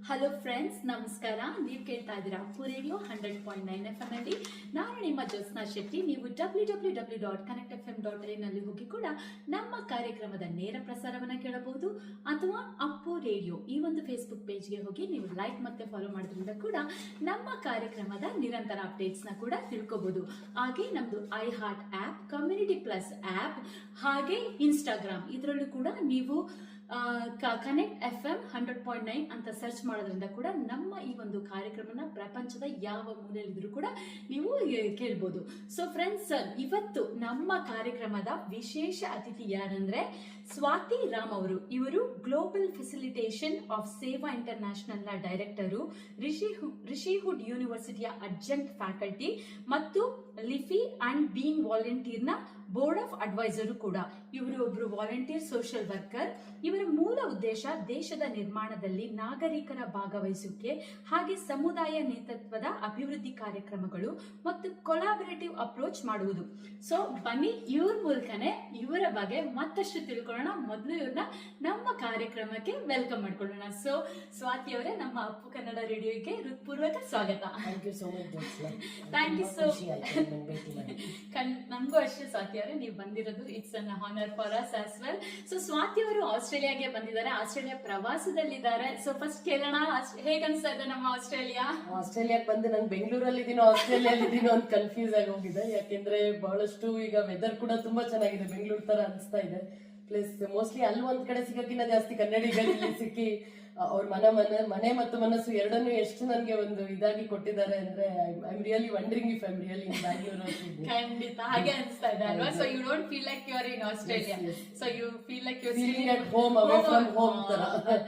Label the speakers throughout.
Speaker 1: Hello friends, ನಮಸ್ಕಾರ. ನೀವು ಕೇಳ್ತಾ ಇದ್ದೀರಾ ಅಪ್ಪು ರೇಡಿಯೋ 100.9 FM ಅಲ್ಲಿ. ನಾನು ನಿಮ್ಮ ಜ್ಯೋತ್ಸ್ನಾ ಶೆಟ್ಟಿ. ನೀವು www.connectfm.in ನಲ್ಲಿ ಹೋಗಿ ಕೂಡ ನಮ್ಮ ಕಾರ್ಯಕ್ರಮದ ನೇರ ಪ್ರಸಾರವನ್ನ ಕೇಳಬಹುದು. ಅಥವಾ ಅಪ್ಪು ರೇಡಿಯೋ ಈ ಒಂದು ಫೇಸ್ಬುಕ್ ಪೇಜ್ಗೆ ಹೋಗಿ ನೀವು ಲೈಕ್ ಮತ್ತೆ ಫಾಲೋ ಮಾಡೋದ್ರಿಂದ ಕೂಡ ನಮ್ಮ ಕಾರ್ಯಕ್ರಮದ ನಿರಂತರ ಅಪ್ಡೇಟ್ಸ್ ನ ಕೂಡ ತಿಳ್ಕೋಬಹುದು. ಹಾಗೆ ನಮ್ದು I heart app, community plus app, ಹಾಗೆ ಇನ್ಸ್ಟಾಗ್ರಾಮ್, ಇದರಲ್ಲೂ ಕೂಡ ನೀವು ಕನೆಕ್ಟ್ FM 100.9 ಅಂತ ಸರ್ಚ್ ಮಾಡೋದ್ರಿಂದ ಕೂಡ ನಮ್ಮ ಈ ಒಂದು ಕಾರ್ಯಕ್ರಮನ ಪ್ರಪಂಚದ ಯಾವ ಮೂಲೆಯಲ್ಲಿದ್ರೂ ಕೂಡ ನೀವು ಕೇಳ್ಬೋದು. ಸೊ ಫ್ರೆಂಡ್ಸ್, ಇವತ್ತು ನಮ್ಮ ಕಾರ್ಯಕ್ರಮದ ವಿಶೇಷ ಅತಿಥಿ ಯಾರಂದ್ರೆ ಸ್ವಾತಿ ರಾಮ್ ಅವರು. ಇವರು ಗ್ಲೋಬಲ್ ಫೆಸಿಲಿಟೇಷನ್ ಆಫ್ ಸೇವಾ ಇಂಟರ್ನ್ಯಾಷನಲ್ ನ ಡೈರೆಕ್ಟರು, ರಿಷಿಹುಡ್ ಯೂನಿವರ್ಸಿಟಿಯ ಅಡ್ಜಂಕ್ಟ್ ಫ್ಯಾಕಲ್ಟಿ ಮತ್ತು ಲಿಫಿ ಅಂಡ್ ಬೀಯಿಂಗ್ ವಾಲಂಟಿಯರ್ ನ ಬೋರ್ಡ್ ಆಫ್ ಅಡ್ವೈಸರು ಕೂಡ. ಇವರು ಒಬ್ರು ವಾಲಂಟಿಯರ್ ಸೋಷಿಯಲ್ ವರ್ಕರ್. ಇವರ ಮೂಲ ಉದ್ದೇಶ ದೇಶದ ನಿರ್ಮಾಣದಲ್ಲಿ ನಾಗರಿಕರ ಭಾಗವಹಿಸುವಿಕೆ, ಹಾಗೆ ಸಮುದಾಯ ನೇತೃತ್ವದ ಅಭಿವೃದ್ಧಿ ಕಾರ್ಯಕ್ರಮಗಳು ಮತ್ತು ಕೊಲಾಬರೇಟಿವ್ ಅಪ್ರೋಚ್ ಮಾಡುವುದು. ಸೊ ಬನ್ನಿ, ಇವ್ರ ಮೂಲಕನೇ ಇವರ ಬಗ್ಗೆ ಮತ್ತಷ್ಟು ತಿಳ್ಕೊಳ್ಳೋಣ. ಮೊದಲು ಇವ್ರನ್ನ ನಮ್ಮ ಕಾರ್ಯಕ್ರಮಕ್ಕೆ ವೆಲ್ಕಮ್ ಮಾಡ್ಕೊಳ್ಳೋಣ. ಸೊ ಸ್ವಾತಿ ಅವರೇ, ನಮ್ಮ ಅಪ್ಪು ಕನ್ನಡ ರೇಡಿಯೋಗೆ ಹೃತ್ಪೂರ್ವಕ ಸ್ವಾಗತ.
Speaker 2: Thank you so much.
Speaker 1: Thank you so ನಮಗೂ ಅಷ್ಟೇ ಸ್ವಾತಿ ಅವರೇ, ನೀವು ಬಂದಿರೋದು it's an honour for us as well. So Swati ಅವರು ಆಸ್ಟ್ರೇಲಿಯಾಗೆ ಬಂದಿದ್ದಾರೆ, ಆಸ್ಟ್ರೇಲಿಯಾ ಪ್ರವಾಸದಲ್ಲಿದ್ದಾರೆ. ಸೊ ಫಸ್ಟ್ ಕೇಳೋಣ, ಹೇಗೆ ಅನ್ಸ್ತಾ ಇದೆ ನಮ್ಮ
Speaker 2: ಆಸ್ಟ್ರೇಲಿಯಾಗೆ ಬಂದು ನಾನು ಬೆಂಗಳೂರಲ್ಲಿ ಇದೀನೋ ಆಸ್ಟ್ರೇಲಿಯಲ್ಲಿ ಇದೀನೋ ಅಂತ ಕನ್ಫ್ಯೂಸ್ ಆಗಿ ಹೋಗಿದೆ. ಯಾಕೆಂದ್ರೆ ಬಹಳಷ್ಟು ಈಗ ವೆದರ್ ಕೂಡ ತುಂಬಾ ಚೆನ್ನಾಗಿದೆ, ಬೆಂಗಳೂರು ತರ ಅನಿಸ್ತಾ ಇದೆ. ಪ್ಲಸ್ ಮೋಸ್ಟ್ಲಿ ಅಲ್ಲಿ ಒಂದ್ ಕಡೆ ಸಿಗಕ್ಕಿಂತ ಜಾಸ್ತಿ ಕನ್ನಡಿಗರಲ್ಲಿ ಸಿಕ್ಕಿ ಅವ್ರ ಮನೆ ಮತ್ತು ಮನಸ್ಸು ಎರಡನ್ನೂ ಎಷ್ಟು ನನ್ಗೆ ಒಂದು ಇದಾಗಿ ಕೊಟ್ಟಿದ್ದಾರೆ ಅಂದ್ರೆ I am really wondering if I am really in Bangalore.
Speaker 1: ಖಂಡಿತ ಹಾಗೆ ಅನಿಸ್ತಾ ಇದೆ ಅಲ್ವಾ? So you don't feel like you are in Australia, so you feel like you are
Speaker 2: feeling at home, away from home ತರ.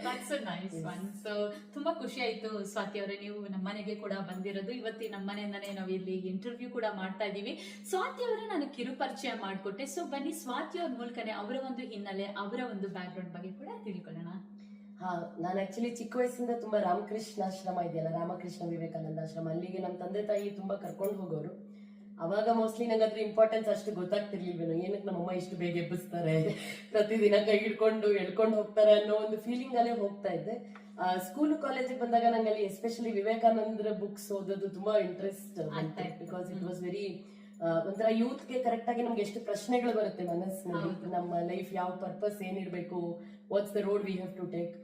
Speaker 1: That's a nice one. So ತುಂಬಾ ಖುಷಿ ಆಯ್ತು ಸ್ವಾತಿ ಅವರೇ, ನೀವು ನಮ್ಮನೆಗೆ ಕೂಡ ಬಂದಿರೋದು. ಇವತ್ತು ನಮ್ಮನೆಯಿಂದಾನೇ ನಾವು ಇಲ್ಲಿ ಇಂಟರ್ವ್ಯೂ ಕೂಡ ಮಾಡ್ತಾ ಇದೀವಿ. ಸ್ವಾತಿ ಅವರೇ, ನಾನು ಕಿರು ಪರಿಚಯ ಮಾಡಿಕೊಟ್ಟೆ. ಸೊ ಬನ್ನಿ, ಸ್ವಾತಿ ಅವ್ರ ಮೂಲಕನೇ ಅವರ ಒಂದು ಹಿನ್ನೆಲೆ, ಅವರ ಒಂದು ಬ್ಯಾಕ್ ಗ್ರೌಂಡ್ ಬಗ್ಗೆ ಕೂಡ ತಿಳ್ಕೊಳ್ಳೋಣ.
Speaker 2: ನಾನು ಆಕ್ಚುಲಿ ಚಿಕ್ಕ ವಯಸ್ಸಿಂದ ತುಂಬಾ ರಾಮಕೃಷ್ಣ ಆಶ್ರಮ ಇದೆಯಲ್ಲ, ರಾಮಕೃಷ್ಣ ವಿವೇಕಾನಂದ ಆಶ್ರಮ, ಅಲ್ಲಿಗೆ ನಮ್ಮ ತಂದೆ ತಾಯಿ ತುಂಬಾ ಕರ್ಕೊಂಡು ಹೋಗೋರು. ಅವಾಗ ಮೋಸ್ಟ್ಲಿ ನಂಗೆ ಅದ್ರ ಇಂಪಾರ್ಟೆನ್ಸ್ ಅಷ್ಟು ಗೊತ್ತಾಗ್ತಿರ್ಲಿಲ್ವೇನೋ, ಏನಕ್ಕೆ ನಮ್ಮಮ್ಮ ಇಷ್ಟು ಬೇಗ ಎಬ್ಬಿಸ್ತಾರೆ, ಪ್ರತಿದಿನ ಕೈ ಹಿಡ್ಕೊಂಡು ಎಳ್ಕೊಂಡು ಹೋಗ್ತಾರೆ ಅನ್ನೋ ಒಂದು ಫೀಲಿಂಗ್ ಅಲ್ಲೇ ಹೋಗ್ತಾ ಇದ್ದೆ. ಸ್ಕೂಲ್ ಕಾಲೇಜಿಗೆ ಬಂದಾಗ ನಂಗೆ ಅಲ್ಲಿ ಎಸ್ಪೆಷಲಿ ವಿವೇಕಾನಂದರ ಬುಕ್ಸ್ ಓದೋದು ತುಂಬಾ interest, because it was very ಒಂಥರ ಯೂತ್ಗೆ ಕರೆಕ್ಟ್ ಆಗಿ ನಮ್ಗೆ ಎಷ್ಟು ಪ್ರಶ್ನೆಗಳು ಬರುತ್ತೆ ಮನಸ್ಸಿನಲ್ಲಿ. ನಮ್ಮ ಲೈಫ್ ಯಾವ ಪರ್ಪಸ್ ಏನಿರ್ಬೇಕು, what's the road we have to take.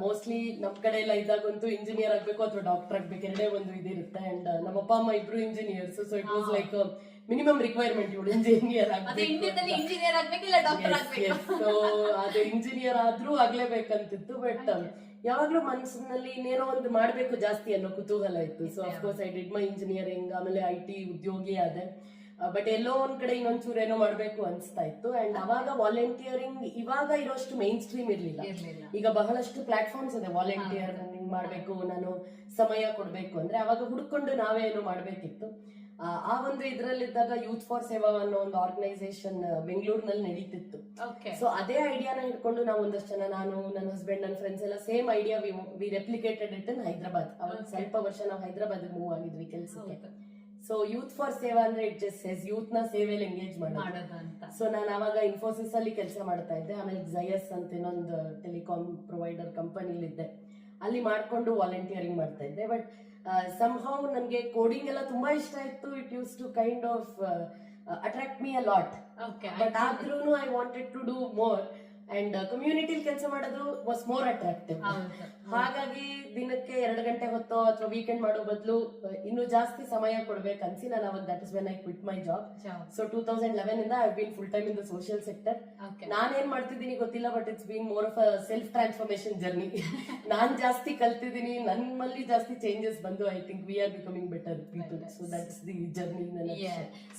Speaker 2: Mostly ನಮ್ ಕಡೆ ಎಲ್ಲ ಇದಾಗಂತೂ ಇಂಜಿನಿಯರ್ ಆಗ್ಬೇಕು ಅಥವಾ ಡಾಕ್ಟರ್ ಆಗ್ಬೇಕು, ಎರಡೇ ಒಂದು ಇದಿರುತ್ತೆ. ಅಂಡ್ ನಮ್ಮ ಅಪ್ಪ ಅಮ್ಮ ಇಬ್ರು engineers, so it was like minimum requirement ಇವಳು ಇಂಜಿನಿಯರ್ ಆಗ್ಬೇಕು. ಸೊ ಅದು ಇಂಜಿನಿಯರ್ ಆದ್ರೂ ಆಗ್ಲೇಬೇಕಂತಿತ್ತು. ಬಟ್ ಯಾವಾಗ್ಲೂ ಮನಸ್ಸಿನಲ್ಲಿ ಇನ್ನೇನೋ ಒಂದು ಮಾಡ್ಬೇಕು ಜಾಸ್ತಿ ಅನ್ನೋ ಕುತೂಹಲ ಇತ್ತು. So of course I did my engineering, ಆಮೇಲೆ IT ಉದ್ಯೋಗಿ ಆದೆ. ಬಟ್ ಎಲ್ಲೋ ಒಂದ್ ಕಡೆ ಇನ್ನೊಂಚೂರು ಏನೋ ಮಾಡ್ಬೇಕು ಅನ್ಸ್ತಾ ಇತ್ತು. ಅಂಡ್ ಅವಾಗ ವಾಲಂಟಿಯರಿಂಗ್ ಇವಾಗ ಇರೋಷ್ಟು ಮೈನ್ ಸ್ಟ್ರೀಮ್ ಇರ್ಲಿಲ್ಲ. ಈಗ ಬಹಳಷ್ಟು ಪ್ಲಾಟ್ಫಾರ್ಮ್ಸ್ ಇದೆ ವಾಲಂಟಿಯರ್ ಮಾಡ್ಬೇಕು, ನಾನು ಸಮಯ ಕೊಡ್ಬೇಕು ಅಂದ್ರೆ. ಅವಾಗ ಹುಡ್ಕೊಂಡು ನಾವೇ ಏನೋ ಮಾಡ್ಬೇಕಿತ್ತು. ಆ ಒಂದು ಇದ್ರಲ್ಲಿದ್ದಾಗ ಯೂತ್ ಫಾರ್ ಸೇವಾ ಅನ್ನೋ ಒಂದು ಆರ್ಗನೈಸೇಷನ್ ಬೆಂಗಳೂರಿನಲ್ಲಿ ನಡೀತಿತ್ತು. ಸೊ ಅದೇ ಐಡಿಯಾನ ಹಿಡ್ಕೊಂಡು ನಾವು ಒಂದಷ್ಟು ಜನ, ನಾನು, ನನ್ನ ಹಸ್ಬೆಂಡ್, ನನ್ನ ಫ್ರೆಂಡ್ಸ್ ಎಲ್ಲ same idea we replicated it in Hyderabad. ಅವಾಗ ಸ್ವಲ್ಪ ವರ್ಷ ನಾವು ಹೈದರಾಬಾದ್ ಮೂವ್ ಆಗಿದ್ವಿ ಕೆಲ್ಸಕ್ಕೆ. ಸೊ ಯೂತ್ ಫಾರ್ ಸೇವಾ ಅಂದ್ರೆ ಇಟ್ ಜಸ್ಟ್ ಸೇಸ್ ಯೂತ್ ನ ಸೇವೆಯಲ್ಲಿ ಎಂಗೇಜ್ ಮಾಡೋದು ಅಂತ. ಸೊ ನಾನು ಅವಾಗ ಇನ್ಫೋಸಿಸ್ ಅಲ್ಲಿ ಕೆಲಸ ಮಾಡ್ತಾ ಇದ್ದೆ. ಆಮೇಲೆ ಜಯಸ್ ಅಂತ ಇನ್ನೊಂದು ಟೆಲಿಕಾಂ ಪ್ರೊವೈಡರ್ ಕಂಪನಿಲಿ ಇದ್ದೆ, ಅಲ್ಲಿ ಮಾಡ್ಕೊಂಡು ವಾಲಂಟಿಯರಿಂಗ್ ಮಾಡ್ತಾ ಇದ್ದೆ. ಬಟ್ ಸಮ್ಹೌ ನನ್ಗೆ ಕೋಡಿಂಗ್ ಎಲ್ಲ ತುಂಬಾ ಇಷ್ಟ ಇತ್ತು. It use to kind of attract me a lot. But ಆದ್ರೂ I wanted to do more. And community ಕೆಲಸ ಮಾಡೋದು ವಾಸ್ ಮೋರ್ ಅಟ್ರಾಕ್ಟಿವ್. ಹಾಗಾಗಿ ದಿನಕ್ಕೆ 2 ಗಂಟೆ ಹೊತ್ತೋ ಅಥವಾ ವೀಕೆಂಡ್ ಮಾಡೋ ಬದಲು ಇನ್ನು ಜಾಸ್ತಿ ಸಮಯ ಕೊಡ್ಬೇಕು ಅನ್ಸಿ ನಾನು ಅವಾಗ that is when I quit my job. So 2011 ಇಂದ I been full time in the social sector. ನಾನೇನ್ ಮಾಡ್ತಿದ್ದೀನಿ ಗೊತ್ತಿಲ್ಲ, but it's been more of a self transformation journey. ನಾನ್ ಜಾಸ್ತಿ ಕಲ್ತಿದ್ದೀನಿ, ನನ್ನಲ್ಲಿ ಜಾಸ್ತಿ ಚೇಂಜಸ್ ಬಂದು I think we are becoming better people. So that's the journey.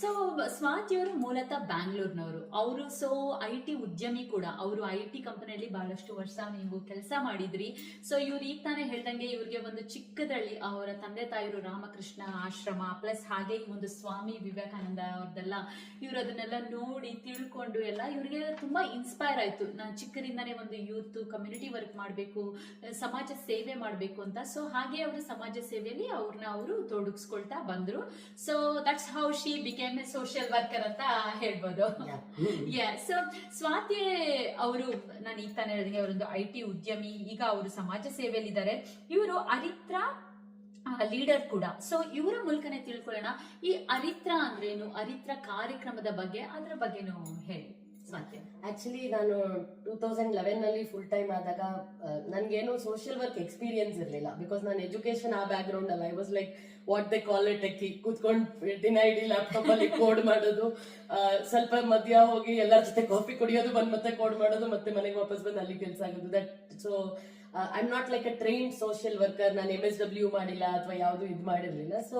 Speaker 1: So Swati ಅವರು ಮೂಲತಃ ಬ್ಯಾಂಗ್ಳೂರ್ನವರು. ಅವರು ಸೊ IT ಉದ್ಯಮಿ ಕೂಡ. ಅವರು IT ಕಂಪನಿಯಲ್ಲಿ ಬಹಳಷ್ಟು ವರ್ಷ ನೀವು ಕೆಲಸ ಮಾಡಿದ್ರಿ. ಸೊ ಇವ್ರು ಈಗ ತಾನೇ ಹೇಳ್ದಂಗೆ ಇವ್ರಿಗೆ ಒಂದು ಚಿಕ್ಕದ್ರಲ್ಲಿ ಅವರ ತಂದೆ ತಾಯಿರು ರಾಮಕೃಷ್ಣ ಆಶ್ರಮ ಪ್ಲಸ್ ಹಾಗೆ ಈ ಒಂದು ಸ್ವಾಮಿ ವಿವೇಕಾನಂದ ಅವ್ರದ್ದೆಲ್ಲ, ಇವ್ರು ಅದನ್ನೆಲ್ಲ ನೋಡಿ ತಿಳ್ಕೊಂಡು ಎಲ್ಲ ಇವ್ರಿಗೆ ತುಂಬಾ ಇನ್ಸ್ಪೈರ್ ಆಯ್ತು. ನಾನು ಚಿಕ್ಕರಿಂದಾನೇ ಒಂದು ಯೂತ್ ಕಮ್ಯುನಿಟಿ ವರ್ಕ್ ಮಾಡಬೇಕು, ಸಮಾಜ ಸೇವೆ ಮಾಡಬೇಕು ಅಂತ. ಸೊ ಹಾಗೆ ಅವರು ಸಮಾಜ ಸೇವೆಯಲ್ಲಿ ಅವರು ತೊಡಗಿಸ್ಕೊಳ್ತಾ ಬಂದ್ರು. So that's how she became A social worker ಅಂತ ಹೇಳ್ಬೋದು. ಸೊ ಸ್ವಾತಿ ಅವರು ನಾನು ಈಗ ತಾನೇ ಹೇಳಿದಂಗೆ ಅವರೊಂದು IT ಉದ್ಯಮಿ, ಈಗ ಅವರು ಸಮಾಜ ಸೇವೆಯಲ್ಲಿದ್ದಾರೆ. ಇವರು ಅರಿತ್ರ ಲೀಡರ್ ಕೂಡ. ಸೊ ಇವರ ಮೂಲಕನೇ ತಿಳ್ಕೊಳ್ಳೋಣ ಈ ಅರಿತ್ರ ಅಂದ್ರೇನು, ಅರಿತ್ರ ಕಾರ್ಯಕ್ರಮದ ಬಗ್ಗೆ, ಅದ್ರ ಬಗ್ಗೆನೂ ಹೇಳಿ.
Speaker 2: ಆಕ್ಚುಲಿ ನಾನು 2011 ನಲ್ಲಿ ಫುಲ್ ಟೈಮ್ ಆದಾಗ ನನ್ಗೇನು ಸೋಷಿಯಲ್ ವರ್ಕ್ ಎಕ್ಸ್ಪೀರಿಯನ್ಸ್ ಇರಲಿಲ್ಲ. ಬಿಕಾಸ್ ನಾನು ಎಜುಕೇಶನ್ ಆ ಬ್ಯಾಕ್ ಗ್ರೌಂಡ್ ಅಲ್ಲ. I was like what they call it techie, ಕೂತ್ಕೊಂಡು ದಿನ ಇಡೀ ಲ್ಯಾಪ್ಟಾಪ್ ಅಲ್ಲಿ ಕೋಡ್ ಮಾಡೋದು, ಸ್ವಲ್ಪ ಮಧ್ಯ ಹೋಗಿ ಎಲ್ಲರ ಜೊತೆ ಕಾಫಿ ಕುಡಿಯೋದು, ಬಂದ್ ಮತ್ತೆ ಕೋಡ್ ಮಾಡೋದು, ಮತ್ತೆ ಮನೆಗೆ ವಾಪಸ್ ಬಂದು ಅಲ್ಲಿ ಕೆಲಸ ಆಗೋದು. That so I am not like a trained social worker. ನಾನು MSW ಮಾಡಿಲ್ಲ ಅಥವಾ ಯಾವುದು ಇದು ಮಾಡಿರ್ಲಿಲ್ಲ. ಸೊ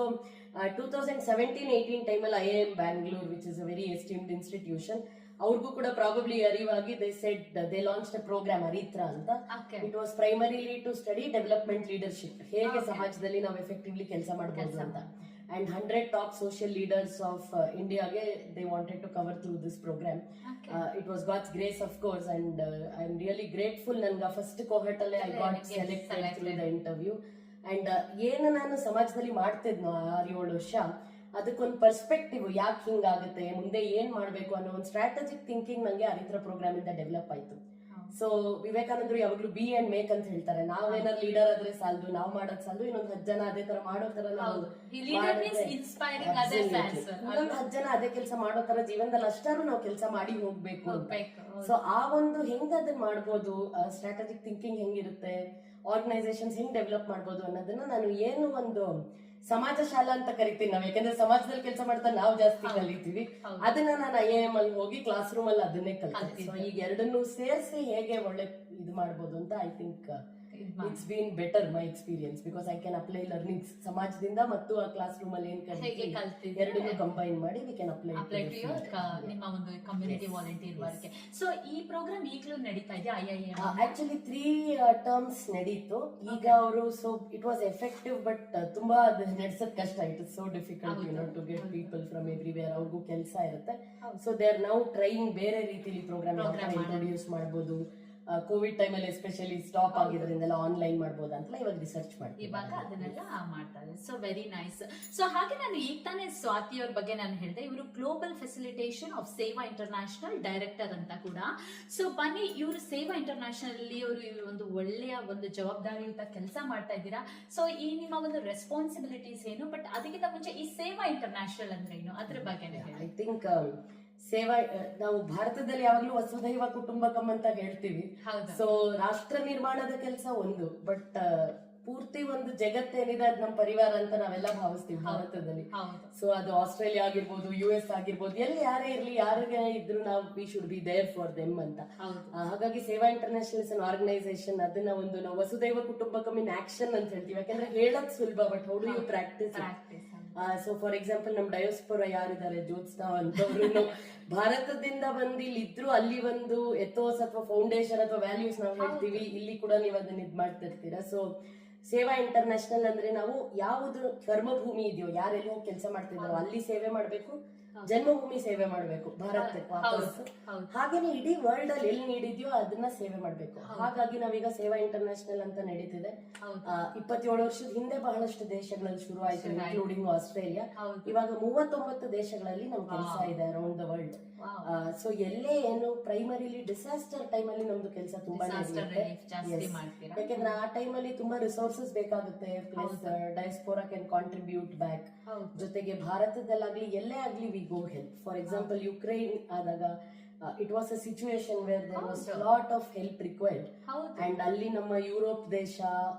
Speaker 2: 2017-18 ಟೈಮಲ್ಲಿ IIM Bangalore, which is a very esteemed institution, ಅವ್ರಿಗೂ ಕೂಡ ಪ್ರಾಬಬ್ಲಿ ಅರಿವಾಗಿ they said they launch a program Aritra ಅಂತ. It was primarily to study development leadership, ಹೇಗೆ ಸಮಾಜದಲ್ಲಿ ನಾವು ಎಫೆಕ್ಟಿವ್ಲಿ ಕೆಲಸ ಮಾಡಬಹುದು ಅಂತ. And 100 top social leaders of India they wanted to cover through this program. It was God's grace, of course, and I'm really grateful. Nanga first cohort alle I got selected through the interview. And ಏನು ನಾನು ಸಮಾಜದಲ್ಲಿ ಮಾಡ್ತಿದ್ನೋ 6-7 ವರ್ಷ, ಅದಕ್ಕೊಂದು perspective, ಯಾಕೆ ಹಿಂಗಾಗುತ್ತೆ, ಮುಂದೆ ಏನ್ ಮಾಡ್ಬೇಕು ಅನ್ನೋ ಒಂದು ಸ್ಟ್ರಾಟಜಿಕ್ ಥಿಂಕಿಂಗ್ ನಂಗೆ ಅರಿತ್ರ ಪ್ರೋಗ್ರಾಮ್ ಇಂದ ಡೆವಲಪ್ ಆಯ್ತು. ಸೊ ವಿವೇಕಾನಂದರು ಯಾವಾಗ್ಲೂ ಬಿ ಅಂಡ್ ಮೇಕ್ ಅಂತ ಹೇಳ್ತಾರೆ. ನಾವೇನಾದ್ರು ಲೀಡರ್ ಆದ್ರೆ ಸಾಲದು, ನಾವ್ ಮಾಡೋದ್ ಸಾಲದು, ಇನ್ನೊಂದು 10 ಜನ ಅದೇ ತರ ಮಾಡೋ ತರ ನಾವು ಇನ್ನೊಂದು 10 ಜನ ಅದೇ ಕೆಲಸ ಮಾಡೋ ತರ ಜೀವನದಲ್ಲಿ ಅಷ್ಟಾರು ನಾವು ಕೆಲಸ ಮಾಡಿ ಹೋಗ್ಬೇಕು. ಸೊ ಆ ಒಂದು ಹೆಂಗ್ ಅದನ್ನ ಮಾಡ್ಬೋದು, ಸ್ಟ್ರಾಟಜಿಕ್ ಥಿಂಕಿಂಗ್ ಹೆಂಗಿರುತ್ತೆ, ಆರ್ಗನೈಸೇಷನ್ಸ್ ಹೆಂಗ್ ಡೆವಲಪ್ ಮಾಡ್ಬೋದು ಅನ್ನೋದನ್ನ ನಾನು ಏನು ಒಂದು ಸಮಾಜ ಶಾಲಾ ಅಂತ ಕರಿತೀನಿ ನಾವು, ಯಾಕಂದ್ರೆ ಸಮಾಜದಲ್ಲಿ ಕೆಲಸ ಮಾಡ್ತಾ ನಾವು ಜಾಸ್ತಿ ಕಲಿತೀವಿ. ಅದನ್ನ ನಾನು IIM ಅಲ್ಲಿ ಹೋಗಿ ಕ್ಲಾಸ್ ರೂಮ್ ಅಲ್ಲಿ ಅದನ್ನೇ ಕಲಿತೀನಿ. ಸೊ ಈಗ ಎರಡನ್ನೂ ಸೇರಿಸಿ ಹೇಗೆ ಒಳ್ಳೆ ಇದು ಮಾಡ್ಬೋದು ಅಂತ I think it's been better my experience, because I can apply learnings ಸಮಾಜದಿಂದ ಮತ್ತು ಆ ಕ್ಲಾಸ್ ರೂಮ್ ಅಲ್ಲಿ ಏನ್ ಕಲಿತೀವಿ ಎರಡನ್ನೂ ಕಂಬೈನ್ ಮಾಡಿ ವಿ ಕ್ಯಾನ್ ಅಪ್ಲೈ
Speaker 1: ನಿಮ್ಮ ಒಂದು ಕಮ್ಯುನಿಟಿ ವಾಲಂಟಿಯರ್ ವರ್ಕ್. ಸೊ ಈ ಪ್ರೋಗ್ರಾಮ್ ಈಗಲೂ ನಡೀತಾ ಇದೆ IIM?
Speaker 2: ಆಕ್ಚುಲಿ 3 ಟರ್ಮ್ಸ್ ನಡೀತು. ಈಗ ಅವರು so it was effective, but ತುಂಬಾ ನಡೆಸೋದ್ ಕಷ್ಟ. It is so difficult to get people from everywhere. ಅವ್ರಿಗೂ ಕೆಲಸ ಇರುತ್ತೆ. So they are now trying ಬೇರೆ ರೀತಿಲಿ ಪ್ರೋಗ್ರಾಮ್ ಇಂಟ್ರೊಡ್ಯೂಸ್ ಮಾಡ್ಬೋದು. ಕೋವಿಡ್ ಟೈಮ್ ಅಲ್ಲಿ ಎಸ್ಪೆಷಲಿ ಸ್ಟಾಪ್ ಆಗಿದ್ರಿಂದ ಆನ್ಲೈನ್ ಮಾಡಬಹುದು ಅಂತ ಇವಾಗ ರಿಸರ್ಚ್ ಮಾಡ್ತೀವಿ,
Speaker 1: ಇವಾಗ ಅದನ್ನೆಲ್ಲ ಮಾಡ್ತಾರೆ. So very nice. ಸೊ ಹಾಗೆ ನಾನು ಈಗ ತಾನೇ ಸ್ವಾತಿ ಅವ್ರ ಬಗ್ಗೆ ನಾನು ಹೇಳಿದೆ, ಇವರು ಗ್ಲೋಬಲ್ ಫೆಸಿಲಿಟೇಷನ್ ಆಫ್ ಸೇವಾ ಇಂಟರ್ನ್ಯಾಷನಲ್ ಡೈರೆಕ್ಟರ್ ಅಂತ ಕೂಡ. ಸೊ ಬನ್ನಿ, ಇವರು ಸೇವಾ ಇಂಟರ್ನ್ಯಾಷನಲ್ ಅಲ್ಲಿ ಅವರು ಒಂದು ಒಳ್ಳೆಯ ಒಂದು ಜವಾಬ್ದಾರಿಯುತ ಕೆಲಸ ಮಾಡ್ತಾ ಇದ್ದೀರಾ. ಸೊ ಈ ನಿಮ್ಮ ಒಂದು ರೆಸ್ಪಾನ್ಸಿಬಿಲಿಟೀಸ್ ಏನು, ಬಟ್ ಅದಕ್ಕಿಂತ ಮುಂಚೆ ಈ ಸೇವಾ ಇಂಟರ್ನ್ಯಾಷನಲ್ ಅಂದ್ರೆ ಏನು, ಅದ್ರ ಬಗ್ಗೆ
Speaker 2: ಐ ಥಿಂಕ್ ಸೇವಾ, ನಾವು ಭಾರತದಲ್ಲಿ ಯಾವಾಗ್ಲೂ ವಸುಧೈವ ಕುಟುಂಬಕಂ ಅಂತ ಹೇಳ್ತೀವಿ. ಸೊ ರಾಷ್ಟ್ರ ನಿರ್ಮಾಣದ ಕೆಲಸ ಒಂದು, ಬಟ್ ಪೂರ್ತಿ ಒಂದು ಜಗತ್ತೇನಿದೆ ಅದ್ ನಮ್ಮ ಪರಿವಾರ ಅಂತ ನಾವೆಲ್ಲ ಭಾವಿಸ್ತೀವಿ ಭಾರತದಲ್ಲಿ. ಸೊ ಅದು ಆಸ್ಟ್ರೇಲಿಯಾ ಆಗಿರ್ಬೋದು, US ಆಗಿರ್ಬೋದು, ಎಲ್ಲಿ ಯಾರೇ ಇರ್ಲಿ, ಯಾರಿಗೆ ಇದ್ರು ನಾವು we should be there for them ಅಂತ. ಹಾಗಾಗಿ ಸೇವಾ ಇಂಟರ್ನ್ಯಾಷನಲ್ ಇಸ್ ಅನ್ ಆರ್ಗನೈಸೇಷನ್. ಅದನ್ನ ಒಂದು ನಾವು ವಸುಧೈವ ಕುಟುಂಬಕಂ ಇನ್ ಆಕ್ಷನ್ ಅಂತ ಹೇಳ್ತೀವಿ. ಯಾಕಂದ್ರೆ ಹೇಳಕ್ ಸುಲಭ, but how do you practise. So for example ನಮ್ ಡಯೋಸ್ಪೋರಾ ಯಾರಿದ್ದಾರೆ, ಜ್ಯೋತ್ಸ್ನಾ ಅಂತವ್ರು ಭಾರತದಿಂದ ಬಂದು ಇಲ್ಲಿ ಇದ್ರು, ಅಲ್ಲಿ ಒಂದು ಎಥೋಸ್ ಅಥವಾ ಫೌಂಡೇಶನ್ ಅಥವಾ ವ್ಯಾಲ್ಯೂಸ್ ನಾವು ಹೇಳ್ತೀವಿ, ಇಲ್ಲಿ ಕೂಡ ನೀವು ಅದನ್ನ ಇದ್ ಮಾಡ್ತಿರ್ತೀರಾ. ಸೊ ಸೇವಾ ಇಂಟರ್ನ್ಯಾಷನಲ್ ಅಂದ್ರೆ ನಾವು ಯಾವುದು ಕರ್ಮಭೂಮಿ ಇದೆಯೋ, ಯಾರೆಲ್ಲಿ ಹೋಗಿ ಕೆಲಸ ಮಾಡ್ತಿದ್ದಾರೋ ಅಲ್ಲಿ ಸೇವೆ ಮಾಡ್ಬೇಕು, ಜನ್ಮಭೂಮಿ ಸೇವೆ ಮಾಡ್ಬೇಕು ಭಾರತಕ್ಕೆ ವಾಪಸ್. ಹಾಗೇನೆ ಇಡೀ ವರ್ಲ್ಡ್ ಅಲ್ಲಿ ಎಲ್ಲಿ ನೀಡಿದ್ಯೋ ಅದನ್ನ ಸೇವೆ ಮಾಡ್ಬೇಕು. ಹಾಗಾಗಿ ನಾವೀಗ ಸೇವಾ ಇಂಟರ್ನ್ಯಾಷನಲ್ ಅಂತ ನಡೀತಿದೆ. 27 ವರ್ಷದ ಹಿಂದೆ ಬಹಳಷ್ಟು ದೇಶಗಳಲ್ಲಿ ಶುರು ಆಯ್ತು, ಇನ್ಕ್ಲೂಡಿಂಗ್ ಆಸ್ಟ್ರೇಲಿಯಾ. ಇವಾಗ 39 ದೇಶಗಳಲ್ಲಿ ನಮ್ ಕೆಲಸ ಇದೆ ಅರೌಂಡ್ ದ ವರ್ಲ್ಡ್. ಸೊ ಎಲ್ಲೇ ಏನು ಪ್ರೈಮರಿಲಿ ಡಿಸಾಸ್ಟರ್ ಟೈಮ್ ಅಲ್ಲಿ ನಮ್ದು ಕೆಲಸ ತುಂಬಾನೇ ಇರುತ್ತೆ. ಯಾಕಂದ್ರೆ ಆ ಟೈಮ್ ಅಲ್ಲಿ ತುಂಬಾ ರಿಸೋರ್ಸಸ್ ಬೇಕಾಗುತ್ತೆ, ಪ್ಲಸ್ ಡಯಾಸ್ಪೋರಾ ಕ್ಯಾನ್ ಕಾಂಟ್ರಿಬ್ಯೂಟ್ ಬ್ಯಾಕ್. ಜೊತೆಗೆ ಭಾರತದಲ್ಲಾಗ್ಲಿ ಎಲ್ಲೇ ಆಗ್ಲಿ we go help. For example Ukraine ಆದಾಗ it was a situation where there was a lot of help required. And ಅಲ್ಲಿ ನಮ್ಮ ಯುರೋಪ್ ದೇಶ,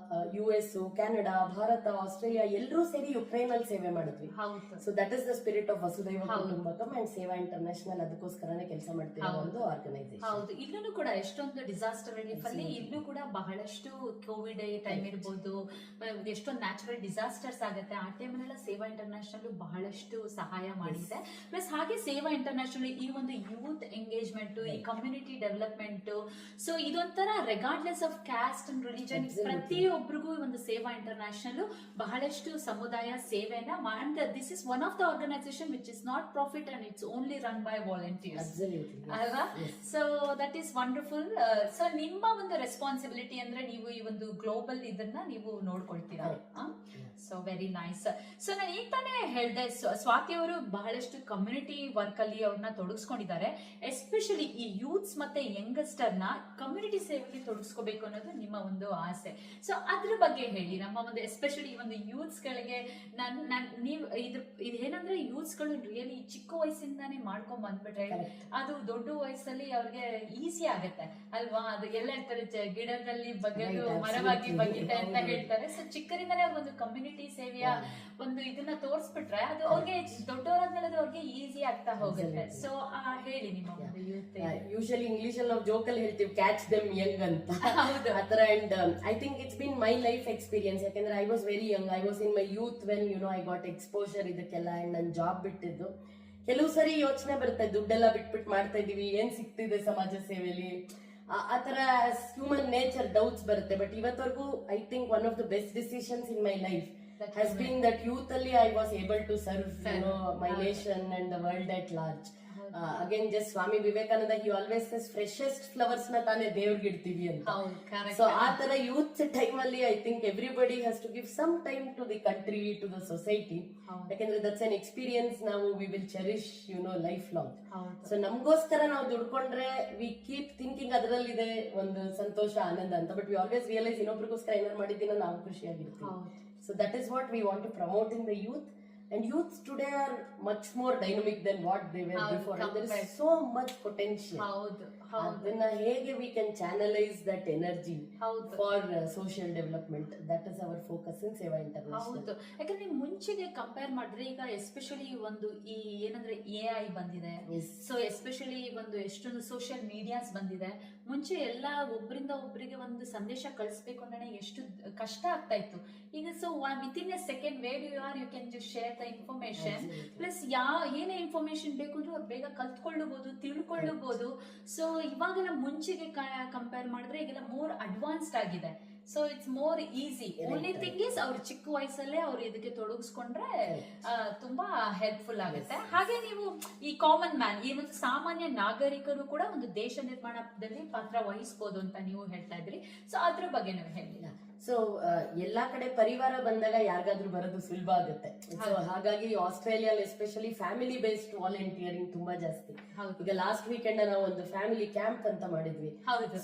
Speaker 2: US, ಕೆನಡಾ, ಭಾರತ, ಆಸ್ಟ್ರೇಲಿಯಾ ಎಲ್ಲರೂ ಸೇರಿ ಯುಕ್ರೇನ್ ಅಲ್ಲಿ ಸೇವೆ ಮಾಡಿದ್ವಿ. So that is the spirit of Vasudhaiva Kutumbakam and Sewa International. ಅದಕ್ಕೋಸ್ಕರನೇ ಕೆಲಸ ಮಾಡ್ತಿರೋ ಒಂದು ಆರ್ಗನೈಸೇಷನ್.
Speaker 1: ಹೌದು, ಇಲ್ಲೂ ಕೂಡ ಎಷ್ಟೊಂದು ಡಿಸಾಸ್ಟರ್ ರಿಲೀಫ್ ಅಲ್ಲಿ ಇಲ್ಲೂ ಕೂಡ ಬಹಳಷ್ಟು ಕೋವಿಡ್ ಟೈಮ್ ಇರ್ಬೋದು, ಎಷ್ಟೊಂದು ನ್ಯಾಚುರಲ್ ಡಿಸಾಸ್ಟರ್ಸ್ ಆಗುತ್ತೆ. ಆ ಟೈಮಲ್ಲೆಲ್ಲ ಸೇವಾ ಇಂಟರ್ನ್ಯಾಷನಲ್ ಬಹಳಷ್ಟು ಸಹಾಯ ಮಾಡಿದೆ. ಪ್ಲಸ್ ಹಾಗೆ ಸೇವಾ ಇಂಟರ್ನ್ಯಾಷನಲ್ ಈ ಒಂದು ಯೂತ್ ಎಂಗೇಜ್ಮೆಂಟ್, ಈ ಕಮ್ಯುನಿಟಿ ಡೆವಲಪ್ಮೆಂಟ್, ಸೊ ಇದೊಂಥರ regardless of caste and religion, ಪ್ರತಿಯೊಬ್ಬರಿಗೂ ಒಂದು ಸೇವಾ ಇಂಟರ್ನ್ಯಾಷನಲ್ ಬಹಳಷ್ಟು ಸಮುದಾಯ ಸೇವೆನ ಮಾಡಿ. This is one of the organization which is not profit and it's only run by volunteers ಅಲ್ವಾ. So that is wonderful. So ನಿಮ್ಮ ಒಂದು ರೆಸ್ಪಾನ್ಸಿಬಿಲಿಟಿ ಅಂದ್ರೆ ನೀವು ಈ ಒಂದು ಗ್ಲೋಬಲ್ ಇದನ್ನ ನೀವು ನೋಡ್ಕೊಳ್ತೀರಾ. So very nice. ಸೊ ನಾನು ಈಗ ತಾನೇ ಹೇಳಿದೆ, ಸ್ವಾತಿ ಅವರು ಬಹಳಷ್ಟು ಕಮ್ಯುನಿಟಿ ವರ್ಕ್ ಅಲ್ಲಿ ಅವ್ರನ್ನ ತೊಡಗಿಸ್ಕೊಂಡಿದ್ದಾರೆ. ಎಸ್ಪೆಷಲಿ ಈ ಯೂತ್ಸ್ ಮತ್ತೆ ಯಂಗಸ್ಟರ್ ನ ಕಮ್ಯುನಿಟಿ ಸೇವೆಗೆ ತೊಡಗಿಸ್ಕೋಬೇಕು ಅನ್ನೋದು ನಿಮ್ಮ ಒಂದು ಆಸೆ. ಸೊ ಅದ್ರ ಬಗ್ಗೆ ಹೇಳಿ. ನಮ್ಮ ಒಂದು ಎಸ್ಪೆಷಲಿ ಈ ಒಂದು ಯೂತ್ಸ್ ಗಳಿಗೆ ನೀವು ಇದೇನಂದ್ರೆ ಯೂತ್ಸ್ ಗಳು ರಿಯಲಿ ಚಿಕ್ಕ ವಯಸ್ಸಿಂದಾನೇ ಮಾಡ್ಕೊಂಡ್ ಬಂದ್ಬಿಟ್ರೆ ಅದು ದೊಡ್ಡ ವಯಸ್ಸಲ್ಲಿ ಅವ್ರಿಗೆ ಈಸಿ ಆಗತ್ತೆ ಅಲ್ವಾ. ಅದು ಎಲ್ಲ ಹೇಳ್ತಾರೆ ಗಿಡದಲ್ಲಿ ಬಗೆದು ಮರವಾಗಿ ಬಗೀತೆ ಅಂತ ಹೇಳ್ತಾರೆ. ಸೊ ಚಿಕ್ಕರಿಂದನೇ ಒಂದು ಕಮ್ಯುನಿಟಿ ಸೇವೆಯ ಒಂದು ಇದನ್ನ ತೋರಿಸ್ಬಿಟ್ರೆ ಅದು ಅವ್ರಿಗೆ ದೊಡ್ಡವರಾದ್ಮೇಲೆ ಅವ್ರಿಗೆ ಈಸಿ ಆಗ್ತಾ ಹೋಗುತ್ತೆ. ಸೊ ಹೇಳಿ ನಿಮ್ಮ ಒಂದು ಯೂತ್.
Speaker 2: ಯೂಶಲಿ ಇಂಗ್ಲಿಷ್ ಅಲ್ಲಿ ನಾವು ಜೋಕಲ್ಲಿ ಹೇಳ್ತೀವಿ ಕ್ಯಾಚ್ ದೆಮ್ ಯಂಗ್ ಅಂತ ಆತರ. And I think it's been my life experience. ಯಾಕಂದ್ರೆ I was very young, I was in my youth when I got exposure ಇದಕ್ಕೆಲ್ಲ. ಅಂಡ್ ನನ್ ಜಾಬ್ ಬಿಟ್ಟಿದ್ದು ಕೆಲವು ಸರಿ ಯೋಚನೆ ಬರುತ್ತೆ, ದುಡ್ಡೆಲ್ಲ ಬಿಟ್ಬಿಟ್ಟು ಮಾಡ್ತಾ ಇದೀವಿ, ಏನ್ ಸಿಗ್ತಿದೆ ಸಮಾಜ ಸೇವೆಯಲ್ಲಿ, ಆತರ ಹ್ಯೂಮನ್ ನೇಚರ್ ಡೌಟ್ಸ್ ಬರುತ್ತೆ. ಬಟ್ ಇವತ್ತವರೆಗೂ I think one of the best decisions in my life has been that youth alli I was able to serve my nation and the world at large. Again, just Swami Vivekananda, he always says freshest flowers na tane devurge idtivi anta. So aa tara youth time alli I think everybody has to give some time to the country, to the society, ಯಾಕಂದ್ರೆ that's an experience now we will cherish lifelong. So ನಮಗೋಸ್ಕರ ನಾವು ದುಡ್ಕೊಂಡ್ರೆ we keep thinking ಅದರಲ್ಲಿದೆ ಒಂದು ಸಂತೋಷ ಆನಂದ ಅಂತ, but we always realize ಇನ್ನೊಬ್ರಿಗೋಸ್ಕರ ಏನಾರು ಮಾಡಿದ್ದೀನ ನಾವು ಖುಷಿಯಾಗಿರ್ತೀವಿ. So that is what we want to promote in the youth. And youths today are much more dynamic than what they were before. And there is so much potential. Then hege we can channelize that energy for social development. That is our focus in Seva International.
Speaker 1: ಯಾಕಂದ್ರೆ ಮುಂಚೆಗೆ compare ಮಾಡಿದ್ರೆ ಈಗ especially ಒಂದು ಈ ಏನಂದ್ರೆ AI ಬಂದಿದೆ. So especially ಒಂದು ಎಷ್ಟೊಂದು ಸೋಷಿಯಲ್ ಮೀಡಿಯಾಸ್ ಬಂದಿದೆ. ಮುಂಚೆ ಎಲ್ಲ ಒಬ್ಬರಿಂದ ಒಬ್ಬರಿಗೆ ಒಂದು ಸಂದೇಶ ಕಳಿಸ್ಬೇಕು ಅಂದ್ರೆ ಎಷ್ಟು ಕಷ್ಟ ಆಗ್ತಾ ಇತ್ತು. ಈಗ so within a second where you can just share the information. Plus ಏನೇ ಇನ್ಫಾರ್ಮೇಶನ್ ಬೇಕು ಅಂದ್ರೆ ಅವ್ರು ಬೇಗ ಕಲ್ತ್ಕೊಳ್ಳಬಹುದು, ತಿಳ್ಕೊಳ್ಳಬಹುದು. ಸೊ ಇವಾಗೆಲ್ಲ ಮುಂಚೆಗೆ ಕಂಪೇರ್ ಮಾಡಿದ್ರೆ ಈಗೆಲ್ಲ ಮೋರ್ ಅಡ್ವಾನ್ಸ್ಡ್ ಆಗಿದೆ. So it's more easy. Only thing is ಅವ್ರು ಚಿಕ್ಕ ವಯಸ್ಸಲ್ಲೇ ಅವ್ರು ಇದಕ್ಕೆ ತೊಡಗಿಸ್ಕೊಂಡ್ರೆ ತುಂಬಾ ಹೆಲ್ಪ್ಫುಲ್ ಆಗುತ್ತೆ. ಹಾಗೆ ನೀವು ಈ ಕಾಮನ್ ಮ್ಯಾನ್, ಈ ಒಂದು ಸಾಮಾನ್ಯ ನಾಗರಿಕರು ಕೂಡ ಒಂದು ದೇಶ ನಿರ್ಮಾಣದಲ್ಲಿ ಪಾತ್ರ ವಹಿಸಬಹುದು ಅಂತ ನೀವು ಹೇಳ್ತಾ ಇದ್ರಿ. ಸೊ ಅದ್ರ ಬಗ್ಗೆ ನೀವು ಹೇಳಿ.
Speaker 2: ಸೊ ಎಲ್ಲಾ ಕಡೆ ಪರಿವಾರ ಬಂದಾಗ ಯಾರಿಗಾದ್ರೂ ಬರೋದು ಸುಲಭ ಆಗುತ್ತೆ. ಸೊ ಹಾಗಾಗಿ ಆಸ್ಟ್ರೇಲಿಯಲ್ಲಿ ಎಸ್ಪೆಷಲಿ ಫ್ಯಾಮಿಲಿ ಬೇಸ್ಡ್ ವಾಲಂಟಿಯರಿಂಗ್ ತುಂಬಾ ಜಾಸ್ತಿ. ಈಗ ಲಾಸ್ಟ್ ವೀಕೆಂಡ್ ನಾವು ಒಂದು ಫ್ಯಾಮಿಲಿ ಕ್ಯಾಂಪ್ ಅಂತ ಮಾಡಿದ್ವಿ.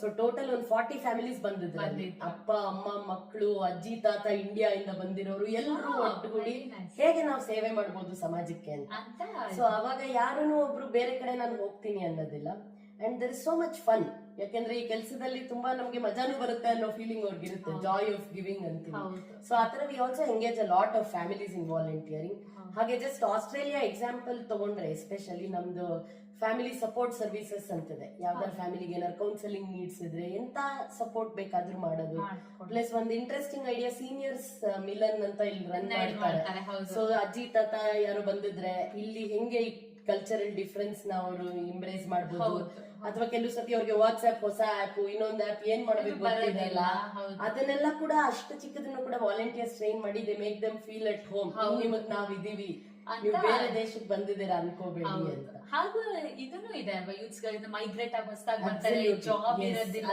Speaker 2: ಸೊ ಟೋಟಲ್ ಒಂದು 40 ಫ್ಯಾಮಿಲೀಸ್ ಬಂದಿದ್ರು. ಅಪ್ಪ ಅಮ್ಮ ಮಕ್ಕಳು ಅಜ್ಜಿ ತಾತ ಇಂಡಿಯಾ ಇಂದ ಬಂದಿರೋರು ಎಲ್ಲರೂ ಒಟ್ಟುಗೂಡಿ ಹೇಗೆ ನಾವು ಸೇವೆ ಮಾಡ್ಬೋದು ಸಮಾಜಕ್ಕೆ ಅಂತ. ಸೊ ಅವಾಗ ಯಾರೂ ಒಬ್ರು ಬೇರೆ ಕಡೆ ನಾನು ಹೋಗ್ತೀನಿ ಅನ್ನೋದಿಲ್ಲ. And there is so much fun. ಯಾಕೆಂದ್ರೆ ಈ ಕೆಲಸದಲ್ಲಿ ತುಂಬಾ ನಮ್ಗೆ ಮಜಾನು ಬರುತ್ತೆ ಅನ್ನೋ ಫೀಲಿಂಗ್ ಅವ್ರಿಗೆ ಇರುತ್ತೆ. ಜಾಯ್ ಆಫ್ ಗಿವಿಂಗ್ ಅಂತೀವಿ. ಸೊ ಆತರ we also engage a lot of families in volunteering. ಹಾಗೆ ಜಸ್ಟ್ ಆಸ್ಟ್ರೇಲಿಯಾ ಎಕ್ಸಾಂಪಲ್ ತಗೊಂಡ್ರೆ ಎಸ್ಪೆಷಲಿ ನಮ್ದು ಫ್ಯಾಮಿಲಿ ಸಪೋರ್ಟ್ ಸರ್ವಿಸಸ್ ಅಂತಿದೆ. ಯಾವ್ದಾದ್ರು ಫ್ಯಾಮಿಲಿಗೆ ಏನಾದ್ರು ಕೌನ್ಸಿಲಿಂಗ್ ನೀಡ್ಸ್ ಇದ್ರೆ ಎಂತ ಸಪೋರ್ಟ್ ಬೇಕಾದ್ರೂ ಮಾಡೋದು. ಪ್ಲಸ್ ಒಂದು ಇಂಟ್ರೆಸ್ಟಿಂಗ್ ಐಡಿಯಾ, ಸೀನಿಯರ್ಸ್ ಮಿಲನ್ ಅಂತ ಇಲ್ಲಿ ರನ್ ಮಾಡ್ತಾರೆ. ಸೊ ಅಜ್ಜಿ ತಾತ ಯಾರು ಬಂದಿದ್ರೆ ಇಲ್ಲಿ ಹೆಂಗೆ ಕಲ್ಚರಲ್ ಡಿಫ್ರೆನ್ಸ್ ನ ಅವರು ಇಂಬ್ರೇಸ್ ಮಾಡಬಹುದು. ಅಥವಾ ಕೆಲವು ಸತಿ ಅವ್ರಿಗೆ ವಾಟ್ಸ್ಆಪ್ ಹೊಸ ಆಪ್, ಇನ್ನೊಂದು ಆಪ್ ಏನ್ ಮಾಡ್ಬೇಕು ಗೊತ್ತಿರಲ್ಲ. ಅದನ್ನೆಲ್ಲ ಕೂಡ ಅಷ್ಟು ಚಿಕ್ಕದನ್ನು ಕೂಡ ವಾಲಂಟಿಯರ್ಸ್ ಟ್ರೈನ್ ಮಾಡಿ they make them feel at home. ನಿಮಗ್ ನಾವ್ ಇದೀವಿ, ನೀವು ಬೇರೆ ದೇಶಕ್ಕೆ ಬಂದಿದ್ದೀರಾ ಅನ್ಕೋಬೇಡಿ ಅಂತ.
Speaker 1: ಹಾಗೂ ಇದನ್ನು ಇದೆ ಅಲ್ವಾ, ಯೂತ್ಸ್ ಗಳಿಂದ ಮೈಗ್ರೇಟ್ ಆಗಿ ಹೊಸದಾಗಿ ಬರ್ತಾರೆ, ಜಾಬ್ ಇರೋದಿಲ್ಲ,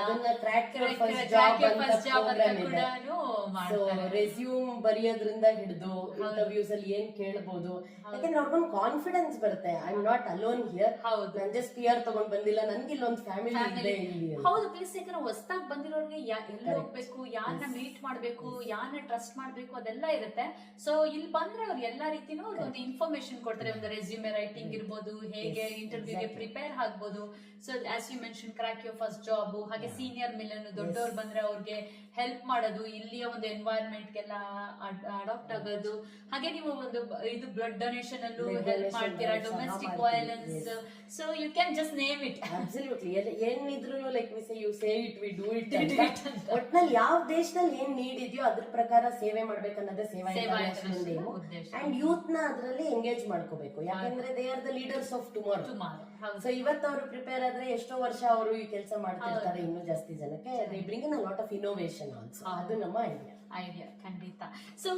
Speaker 2: ರೆಸ್ಯೂಮ್ ಬರೆಯೋದ್ರಿಂದ ಹಿಡಿದು ಇಂಟರ್ವ್ಯೂಸ್ ಅಲ್ಲಿ ಏನ್ ಕೇಳಬಹುದು. ಯಾಕಂದ್ರೆ ಅವ್ರಿಗೊಂದು ಕಾನ್ಫಿಡೆನ್ಸ್ ಬರುತ್ತೆ, I am not alone here, ನಾನು ಜಸ್ಟ್ ಪಿಆರ್ ತಗೊಂಡ್ ಬಂದಿಲ್ಲ, ನನ್ಗೆ ಇಲ್ಲೊಂದು ಫ್ಯಾಮಿಲಿ ಇದೆ ಇಲ್ಲಿ.
Speaker 1: ಹೌದು, ಪ್ಲೀಸ್. ಯಾಕಂದ್ರೆ ಹೊಸದಾಗಿ ಬಂದಿರೋರಿಗೆ ಎಲ್ಲಿ ಹೋಗ್ಬೇಕು, ಯಾರನ್ನ ಮೀಟ್ ಮಾಡ್ಬೇಕು, ಯಾರನ್ನ ಟ್ರಸ್ಟ್ ಮಾಡ್ಬೇಕು ಅದೆಲ್ಲ ಇರುತ್ತೆ. ಸೊ ಇಲ್ಲಿ ಬಂದ್ರೆ ಅವ್ರು ಎಲ್ಲಾ ರೀತಿನೂ ಒಂದು ಇನ್ಫಾರ್ಮೇಶನ್ ಕೊಡ್ತಾರೆ. ಒಂದು ರೆಸ್ಯೂಮೆ ರೈಟಿಂಗ್ ಇರ್ಬೋದು, ಹೇಗೆ ಇಂಟರ್ವ್ಯೂಗೆ ಪ್ರಿಪೇರ್ ಆಗ್ಬೋದು. So as you mention crack your first job, ಹಾಗೆ ಸೀನಿಯರ್ ಮಿಲನ್, ದೊಡ್ಡವ್ರು ಬಂದ್ರೆ ಅವ್ರಿಗೆ ಹೆಲ್ಪ್ ಮಾಡೋದು, ಇಲ್ಲಿಯ ಒಂದು ಎನ್ವೈರನ್ಮೆಂಟ್ ಗೆಲ್ಲ ಅಡಾಪ್ಟ್ ಆಗೋದು. ಹಾಗೆ ನೀವು ಒಂದು ಇದು ಬ್ಲಡ್ ಡೊನೇಷನ್ ಅಲ್ಲೂ ಹೆಲ್ಪ್ ಮಾಡ್ತೀರಾ, domestic violence. So you can just name it.
Speaker 2: Absolutely, ಏನಿದ್ರು like we say you say it, we do it. ಒಟ್ನಲ್ಲಿ ಯಾವ ದೇಶದಲ್ಲಿ ಏನ್ ನೀಡ್ ಇದೆಯೋ ಅದ್ರ ಪ್ರಕಾರ ಸೇವೆ ಮಾಡ್ಬೇಕನ್ನೋದೇ ಸೇವಾ ಇಂಟರ್ನ್ಯಾಷನಲ್. ಅಂಡ್ ಯೂತ್ ನ ಅದರಲ್ಲಿ ಎಂಗೇಜ್ ಮಾಡ್ಕೋಬೇಕು. ಯಾಕಂದ್ರೆ they are the leaders of tomorrow. So ಇವತ್ತು ಅವರು ಪ್ರಿಪೇರ್ ಆದ್ರೆ ಎಷ್ಟೋ ವರ್ಷ ಅವರು ಈ ಕೆಲಸ ಮಾಡ್ತಿರ್ತಾರೆ ಇನ್ನೂ ಜಾಸ್ತಿ ಜನಕ್ಕೆ. They bring in a lot of innovation. Destination also. ಅದು ನಮ್ಮ
Speaker 1: ಐಡಿಯಾ ಖಂಡಿತ. ಸೊ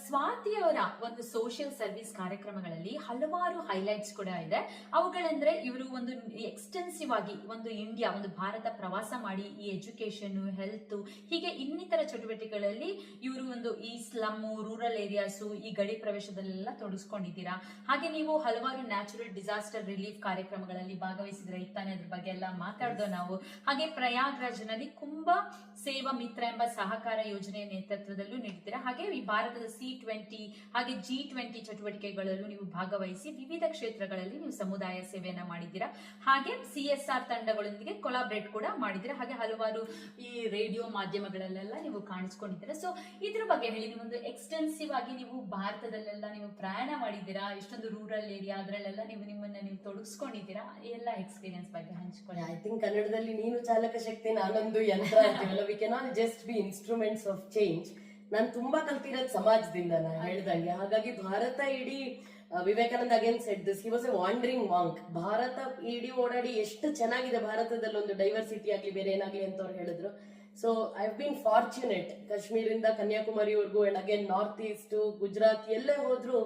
Speaker 1: ಸ್ವಾತಿ ಅವರ ಒಂದು ಸೋಷಿಯಲ್ ಸರ್ವಿಸ್ ಕಾರ್ಯಕ್ರಮಗಳಲ್ಲಿ ಹಲವಾರು ಹೈಲೈಟ್ಸ್ ಕೂಡ ಇದೆ. ಅವುಗಳೆಂದ್ರೆ ಇವರು ಒಂದು ಎಕ್ಸ್ಟೆನ್ಸಿವ್ ಆಗಿ ಒಂದು ಇಂಡಿಯಾ, ಒಂದು ಭಾರತ ಪ್ರವಾಸ ಮಾಡಿ ಈ ಎಜುಕೇಶನ್, ಹೆಲ್ತ್, ಹೀಗೆ ಇನ್ನಿತರ ಚಟುವಟಿಕೆಗಳಲ್ಲಿ ಇವರು ಒಂದು ಈ ಸ್ಲಮ್, ರೂರಲ್ ಏರಿಯಾಸ್, ಈ ಗಡಿ ಪ್ರವೇಶದಲ್ಲೆಲ್ಲ ತೊಡಗಿಸ್ಕೊಂಡಿದ್ದೀರಾ. ಹಾಗೆ ನೀವು ಹಲವಾರು ನ್ಯಾಚುರಲ್ ಡಿಸಾಸ್ಟರ್ ರಿಲೀಫ್ ಕಾರ್ಯಕ್ರಮಗಳಲ್ಲಿ ಭಾಗವಹಿಸಿದ್ರೆ ಇತ್ತಾನೆ, ಅದ್ರ ಬಗ್ಗೆ ಎಲ್ಲ ಮಾತಾಡ್ದೋ ನಾವು. ಹಾಗೆ ಪ್ರಯಾಗ್ರಾಜ್ನಲ್ಲಿ ಕುಂಭ ಸೇವಾ ಮಿತ್ರ ಎಂಬ ಸಹಕಾರ ಯೋಜನೆ ನೇತೃತ್ವದಲ್ಲೂ ನೀಡಿದ್ದೀರಾ. ಹಾಗೆ ಈ ಭಾರತದ C20 ಹಾಗೆ G20 ಚಟುವಟಿಕೆಗಳಲ್ಲೂ ನೀವು ಭಾಗವಹಿಸಿ ವಿವಿಧ ಕ್ಷೇತ್ರಗಳಲ್ಲಿ ನೀವು ಸಮುದಾಯ ಸೇವೆಯನ್ನ ಮಾಡಿದ್ದೀರಾ. ಹಾಗೆ CSR ತಂಡಗಳೊಂದಿಗೆ ಕೊಲಾಬ್ರೇಟ್ ಕೂಡ ಮಾಡಿದ್ದೀರಾ. ಹಾಗೆ ಹಲವಾರು ಈ ರೇಡಿಯೋ ಮಾಧ್ಯಮಗಳಲ್ಲೆಲ್ಲ ನೀವು ಕಾಣಿಸ್ಕೊಂಡಿದ್ದೀರಾ. ಸೊ ಇದ್ರ ಬಗ್ಗೆ ಹೇಳಿ, ನೀವೊಂದು ಎಕ್ಸ್ಟೆನ್ಸಿವ್ ಆಗಿ ನೀವು ಭಾರತದಲ್ಲೆಲ್ಲ ನೀವು ಪ್ರಯಾಣ ಮಾಡಿದ್ದೀರಾ, ಇಷ್ಟೊಂದು ರೂರಲ್ ಏರಿಯಾ ಅದರಲ್ಲೆಲ್ಲ ನೀವು ತೊಡಗಿಸ್ಕೊಂಡಿದ್ದೀರಾ. ಎಲ್ಲ ಎಕ್ಸ್ಪೀರಿಯನ್ಸ್ ಬಗ್ಗೆ ಹಂಚ್ಕೊಳ್ಳಿ.
Speaker 2: ಐ ಥಿಂಕ್ ಕನ್ನಡದಲ್ಲಿ ನೀನು ಚಾಲಕ ಶಕ್ತಿ ನಾನೊಂದು ಯಂತ್ರ ಅಂತೀವಲ್ಲ, we cannot just B instruments of change. ನಾನು ತುಂಬಾ ಕಲ್ತಿರೋದು ಸಮಾಜದಿಂದ, ನಾನು ಹೇಳ್ದಂಗೆ. ಹಾಗಾಗಿ ಭಾರತ ಇಡೀ Vivekananda again shed this, he was A wandering monk. Bharat ಇಡೀ ಓಡಾಡಿ ಎಷ್ಟು ಚೆನ್ನಾಗಿದೆ ಭಾರತದಲ್ಲಿ ಒಂದು ಡೈವರ್ಸಿಟಿ ಆಗ್ಲಿ ಬೇರೆ ಏನಾಗ್ಲಿ ಅಂತ ಅವ್ರು ಹೇಳಿದ್ರು. So I have been fortunate. ಕಾಶ್ಮೀರಿಂದ ಕನ್ಯಾಕುಮಾರಿವರೆಗೂ and again north east, Gujarat ಎಲ್ಲೇ ಹೋದ್ರು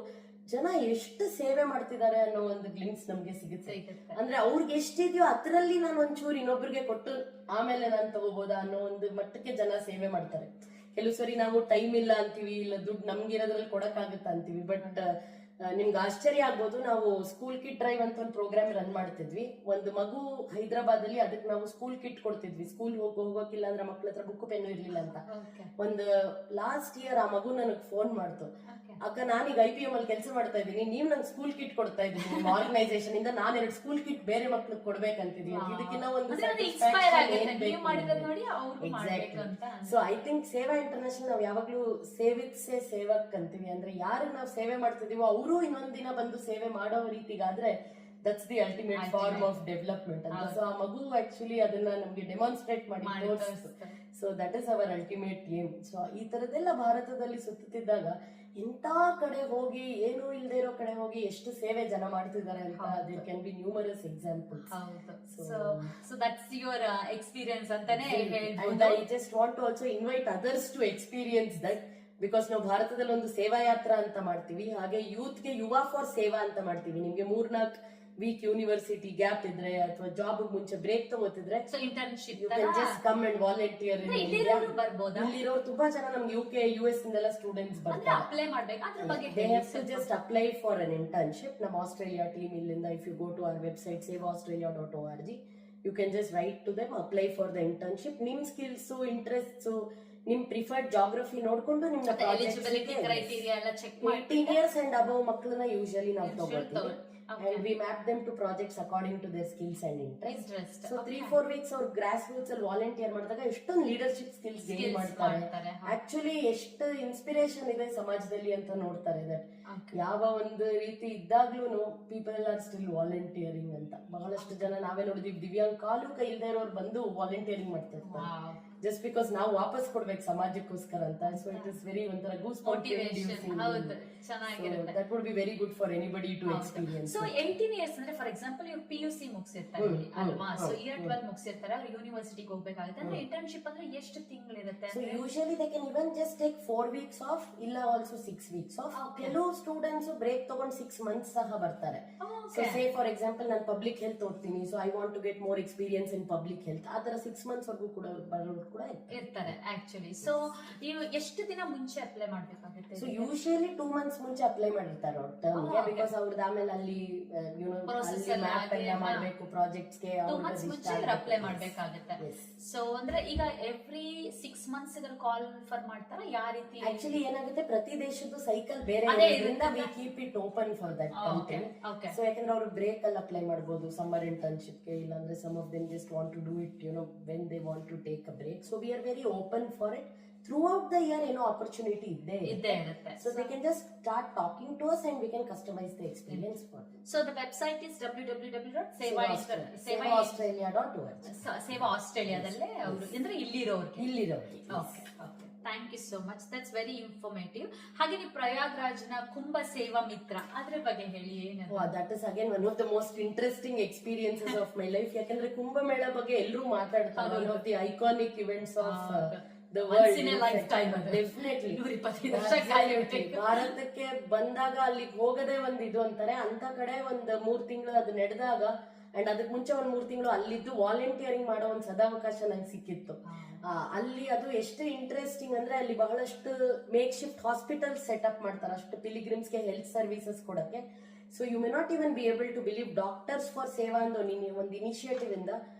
Speaker 2: ಜನ ಎಷ್ಟು ಸೇವೆ ಮಾಡ್ತಿದ್ದಾರೆ ಅನ್ನೋ ಒಂದು ಗ್ಲಿಮ್ಸ್ ನಮ್ಗೆ ಸಿಗುತ್ತೆ. ಅಂದ್ರೆ ಅವ್ರಿಗೆ ಎಷ್ಟಿದ್ಯೋ ಅದರಲ್ಲಿ ನಾನು ಒಂಚೂರು ಇನ್ನೊಬ್ರಿಗೆ ಕೊಟ್ಟು ಆಮೇಲೆ ನಾನು ತಗೋಬೋದಾ ಅನ್ನೋ ಒಂದು ಮಟ್ಟಕ್ಕೆ ಜನ ಸೇವೆ ಮಾಡ್ತಾರೆ. ಕೆಲವು ಸರಿ ನಾವು ಟೈಮ್ ಇಲ್ಲ ಅಂತೀವಿ, ಇಲ್ಲ ದುಡ್ಡು ನಮ್ಗಿರೋದ್ರಲ್ಲಿ ಕೊಡಕ್ಕಾಗತ್ತ ಅಂತೀವಿ. ಬಟ್ ನಿಮ್ಗೆ ಆಶ್ಚರ್ಯ ಆಗ್ಬೋದು, ನಾವು ಸ್ಕೂಲ್ ಕಿಟ್ ಡ್ರೈವ್ ಅಂತ ಒಂದು ಪ್ರೋಗ್ರಾಮ್ ರನ್ ಮಾಡ್ತಿದ್ವಿ. ಒಂದು ಮಗು ಹೈದರಾಬಾದ್ ಅಲ್ಲಿ, ಅದಕ್ಕೆ ನಾವು ಸ್ಕೂಲ್ ಕಿಟ್ ಕೊಡ್ತಿದ್ವಿ. ಸ್ಕೂಲ್ ಹೋಗೋಕಿಲ್ಲ ಅಂದ್ರೆ ಮಕ್ಳ ಹತ್ರ ಬುಕ್ ಪೆನ್ನು ಇರ್ಲಿಲ್ಲ ಅಂತ. ಒಂದು ಲಾಸ್ಟ್ ಇಯರ್ ಆ ಮಗು ನನಗೆ ಫೋನ್ ಮಾಡ್ತು, ಅಕ್ಕ ನಾನೀಗ IPM ಅಲ್ಲಿ ಕೆಲಸ ಮಾಡ್ತಾ ಇದ್ದೀನಿ, ನೀವು ನಂಗೆ ಸ್ಕೂಲ್ ಕಿಟ್ ಕೊಡ್ತಾ ಇದ್ದೀನಿ ನಿಮ್ಮ ಆರ್ಗನೈಸೇಷನ್ ಇಂದ, ನಾನು 2 ಸ್ಕೂಲ್ ಕಿಟ್ ಬೇರೆ ಮಕ್ಳಿಗೆ ಕೊಡ್ಬೇಕಂತಿದೀನಿ. ಇದಕ್ಕಿನ್ನ ಒಂದು ಸೊ ಐ ಥಿಂಕ್ ಸೇವಾ ಇಂಟರ್ನ್ಯಾಷನಲ್ ನಾವು ಯಾವಾಗ್ಲೂ ಸೇವಿತ್ಸೆ ಸೇವಕ್ ಅಂತೀವಿ. ಅಂದ್ರೆ ಯಾರು ನಾವು ಸೇವೆ ಮಾಡ್ತಿದೀವೋ ಅವರು ಇನ್ನೊಂದಿನ ಬಂದು ಸೇವೆ ಮಾಡೋ ರೀತಿಗಾದ್ರೆ that's the ultimate form of development ಅಂತ. ಸೊ ಆ ಮಗು ಆಕ್ಚುಲಿ ಅದನ್ನ ನಮ್ಗೆ ಡೆಮಾನ್ಸ್ಟ್ರೇಟ್ ಮಾಡಿ ತೋರಿಸ್ತು. So that is our ultimate aim. So ಈ ತರದೆಲ್ಲ ಭಾರತದಲ್ಲಿ ಸುತ್ತಿದ್ದಾಗ ಇಂಥ ಕಡೆ ಹೋಗಿ, ಏನೂ ಇಲ್ಲದೆ ಇರೋ ಕಡೆ ಹೋಗಿ ಎಷ್ಟು ಸೇವೆ ಜನ ಮಾಡ್ತಿದ್ದಾರೆ ಅಂತ there can be numerous examples.
Speaker 1: So that's your experience ಅಂತಾನೆ ಹೇಳ್ಬೋದು.
Speaker 2: I just want to also invite others to experience that, because ನಾವು ಭಾರತದಲ್ಲಿ ಒಂದು ಸೇವಾ ಯಾತ್ರಾ ಅಂತ ಮಾಡ್ತೀವಿ. ಹಾಗೆ ಯೂತ್ಗೆ ಯುವ ಫಾರ್ ಸೇವಾ ಅಂತ ಮಾಡ್ತೀವಿ. ನಿಮ್ಗೆ 3-4 ವೀಕ್ ಯೂನಿವರ್ಸಿಟಿ ಗ್ಯಾಪ್ ಇದ್ರೆ ಅಥವಾ ಜಾಬ್ ಮುಂಚೆ ಬ್ರೇಕ್ ತಗೋತಿದ್ರೆ
Speaker 1: internship
Speaker 2: just come and volunteer. ಇಲ್ಲಿರೋರು ತುಂಬಾ ಜನ ನಮ್ಗೆ UK US ಇಂದೆಲ್ಲ ಸ್ಟೂಡೆಂಟ್ಸ್ ಬರ್ತಾರೆ.
Speaker 1: ಅಪ್ಲೈ ಮಾಡ್ಬೇಕು, ಅದ್ರ ಬಗ್ಗೆ
Speaker 2: they have to just apply for an internship. ನಮ್ಮ ಆಸ್ಟ್ರೇಲಿಯಾ ಟೀಮ್ ಇಲ್ಲಿಂದ, if you go to our website saveaustralia.org, you can just write to them, apply for the internship. ನಿಮ್ skills, interest, ನಿಮ್ preferred geography ನೋಡ್ಕೊಂಡು ನಿಮ್ಮ
Speaker 1: eligibility criteria ಎಲ್ಲ check ಮಾಡಿ
Speaker 2: 18 years and above ಮಕ್ಕಳನ್ನ usually ನಾವು ತಗೋತೀವಿ. And we map them to projects according to their skills and interest. So 3-4 weeks ಅವ್ರು ಗ್ರಾಸ್ ರೂಟ್ಸ್ ಅಲ್ಲಿ ವಾಲಂಟಿಯರ್ ಮಾಡಿದಾಗ ಎಷ್ಟೊಂದು ಲೀಡರ್ಶಿಪ್ ಸ್ಕಿಲ್ಸ್ ಗೇನ್ ಮಾಡ್ತಾರೆ. ಆಕ್ಚುಲಿ ಎಷ್ಟು ಇನ್ಸ್ಪಿರೇಷನ್ ಇದೆ ಸಮಾಜದಲ್ಲಿ ಅಂತ ನೋಡ್ತಾರೆ. ದಟ್ ಯಾವ ಒಂದು ರೀತಿ ಇದ್ದಾಗ್ಲೂ ಪೀಪಲ್ ಆರ್ ಸ್ಟಿಲ್ ವಾಲಂಟಿಯರಿಂಗ್ ಅಂತ. ಬಹಳಷ್ಟು ಜನ ನಾವೇ ನೋಡಿದೀವಿ, ದಿವ್ಯಾಂಗ್ ಕಾಲು ಕೈ ಇಲ್ದೇ ಇರೋರು ಬಂದು ವಾಲಂಟಿಯರಿಂಗ್ ಮಾಡ್ತಾ ಇರ್ತಾರೆ. ಜಸ್ಟ್ ಬಿಕಾಸ್ ನಾವು ವಾಪಸ್ ಕೊಡ್ಬೇಕು ಸಮಾಜಕ್ಕೋಸ್ಕರ ಅಂತ. ಸೊ ಇಟ್ ಇಸ್ ವೆರಿ ಒಂಥರ ಗೂಸ್ ಮೋಟಿವೇಷನ್.
Speaker 1: ಹೌದು, ಚೆನ್ನಾಗಿರುತ್ತೆ.
Speaker 2: That would be very good for anybody to experience.
Speaker 1: So 18 years ಅಂದ್ರೆ ಫಾರ್ ಎಕ್ಸಾಂಪಲ್ ಇವ್ರು PUC ಮುಗಿಸಿರ್ತಾರೆ ಅಲ್ವಾ? ಸೊ ಇಯರ್ 12 ಮುಗಿಸಿರ್ತಾರೆ, ಅವ್ರು ಯೂನಿವರ್ಸಿಟಿಗೆ ಹೋಗ್ಬೇಕಾಗುತ್ತೆ. ಅಂದ್ರೆ ಇಂಟರ್ನ್ಶಿಪ್ ಅಂದ್ರೆ ಎಷ್ಟು ತಿಂಗಳಿರುತ್ತೆ?
Speaker 2: So usually they can even just take 4 weeks off, ಇಲ್ಲ ಆಲ್ಸೋ 6 weeks ಆಫ್. ಕೆಲವು ಸ್ಟೂಡೆಂಟ್ಸ್ ಬ್ರೇಕ್ ತಗೊಂಡು 6 months ಸಹ ಬರ್ತಾರೆ. ಸೊ ಸೇ ಫಾರ್ ಎಕ್ಸಾಂಪಲ್ ನಾನು ಪಬ್ಲಿಕ್ ಹೆಲ್ತ್ ಓದ್ತೀನಿ, so I want to get more experience in public health. ಆ ತರ 6 months ವರ್ಗೂ ಕೂಡ ಬರೋರು ಕೂಡ
Speaker 1: ಇರ್ತಾರೆ ಆಕ್ಚುಲಿ. ಸೊ ನೀವು ಎಷ್ಟು ದಿನ ಮುಂಚೆ ಅಪ್ಲೈ ಮಾಡ್ಬೇಕಾಗುತ್ತೆ?
Speaker 2: ಸೊ ಯೂಶಲಿ 2 months ಮುಂಚೆ ಅಪ್ಲೈ ಮಾಡಿರ್ತಾರೆ ಅವ್ರ ಟರ್ಮ್ಗೆ. ಬಿಕಾಸ್ ಅವ್ರದ್ದು ಆಮೇಲೆ ಅಲ್ಲಿ ಮ್ಯಾಪ್ ಎಲ್ಲ ಮಾಡಬೇಕು ಪ್ರಾಜೆಕ್ಟ್ಸ್ ಗೆ,
Speaker 1: 2 months ಮುಂಚೆ ಅಪ್ಲೈ ಮಾಡ್ಬೇಕಾಗುತ್ತೆ. ಸೊ ಅಂದ್ರೆ ಈಗ ಎವ್ರಿ 6 months ಕಾಲ್ ಫಾರ್ ಮಾಡ್ತಾರ? ಯಾವ ರೀತಿ?
Speaker 2: ಆಕ್ಚುಲಿ ಏನಾಗುತ್ತೆ, ಪ್ರತಿ ದೇಶದ್ದು ಸೈಕಲ್ ಬೇರೆ ಇರೋದ್ರಿಂದ we keep it open for that content. So ಯಾಕಂದ್ರೆ ಅವರು ಬ್ರೇಕ್ ಅಲ್ಲಿ ಅಪ್ಲೈ ಮಾಡಬಹುದು ಸಮ್ಮರ್ ಇಂಟರ್ನ್ಶಿಪ್ ಗೆ, ಇಲ್ಲಾಂದ್ರೆ some of them just want to do it when they want to take a break. So we are very open for it. Throughout the year opportunity ಇದ್ದೇ ಇರುತ್ತೆ. So they can just start talking to us and we can customize the experience for them.
Speaker 1: So the website is www.sevaaustralia.org. ಸೇವಾ ಆಸ್ಟ್ರೇಲಿಯಾದಲ್ಲೇ ಅವರು ಅಂದ್ರೆ ಇಲ್ಲಿರೋರಿಗೆ. Okay, thank you so much, that's very informative. ಹಾಗೆ ನೀವು ಪ್ರಯಾಗ್ರಾಜ್ನ ಕುಂಭ ಸೇವಾ ಮಿತ್ರ ಅದ್ರ ಬಗ್ಗೆ ಹೇಳಿ.
Speaker 2: That is again one of the most interesting experiences of my life. ಯಾಕಂದ್ರೆ ಕುಂಭಮೇಳ ಬಗ್ಗೆ ಎಲ್ಲರೂ ಮಾತಾಡ್ತಾರೆ. One of the iconic events of the
Speaker 1: Once
Speaker 2: world
Speaker 1: in a lifetime ಅದು.
Speaker 2: ಡೆಫಿನೆಟ್ಲಿ
Speaker 1: 125 ವರ್ಷ ಕಾಯಬೇಕು.
Speaker 2: ಭಾರತಕ್ಕೆ ಬಂದಾಗ ಅಲ್ಲಿಗೆ ಹೋಗದೆ ಒಂದ್ ಇದು ಅಂತಾರೆ, ಅಂತ ಕಡೆ ಒಂದ್ 3 ತಿಂಗಳು ಅದು ನಡೆದಾಗ ಅಂಡ್ ಅದಕ್ಕೆ ಮುಂಚೆ ಒಂದ್ 3 ತಿಂಗಳು ಅಲ್ಲಿದ್ದು ವಾಲಂಟಿಯರಿಂಗ್ ಮಾಡೋ ಒಂದ್ ಸದಾವಕಾಶ ನಂಗೆ ಸಿಕ್ಕಿತ್ತು. ಅಲ್ಲಿ ಅದು ಎಷ್ಟು ಇಂಟ್ರೆಸ್ಟಿಂಗ್ ಅಂದ್ರೆ ಅಲ್ಲಿ ಬಹಳಷ್ಟು ಮೇಕ್ ಶಿಫ್ಟ್ ಹಾಸ್ಪಿಟಲ್ ಸೆಟಪ್ ಮಾಡ್ತಾರೆ ಅಷ್ಟು ಪಿಲಿಗ್ರಿಮ್ಸ್ಗೆ ಹೆಲ್ತ್ ಸರ್ವಿಸಸ್ ಕೊಡಕ್ಕೆ. So you may not even be able to believe doctors for ಸೇವಾ ಅಂತ ಒಂದು ಇನಿಷಿಯೇಟಿವ್ ಇಂದ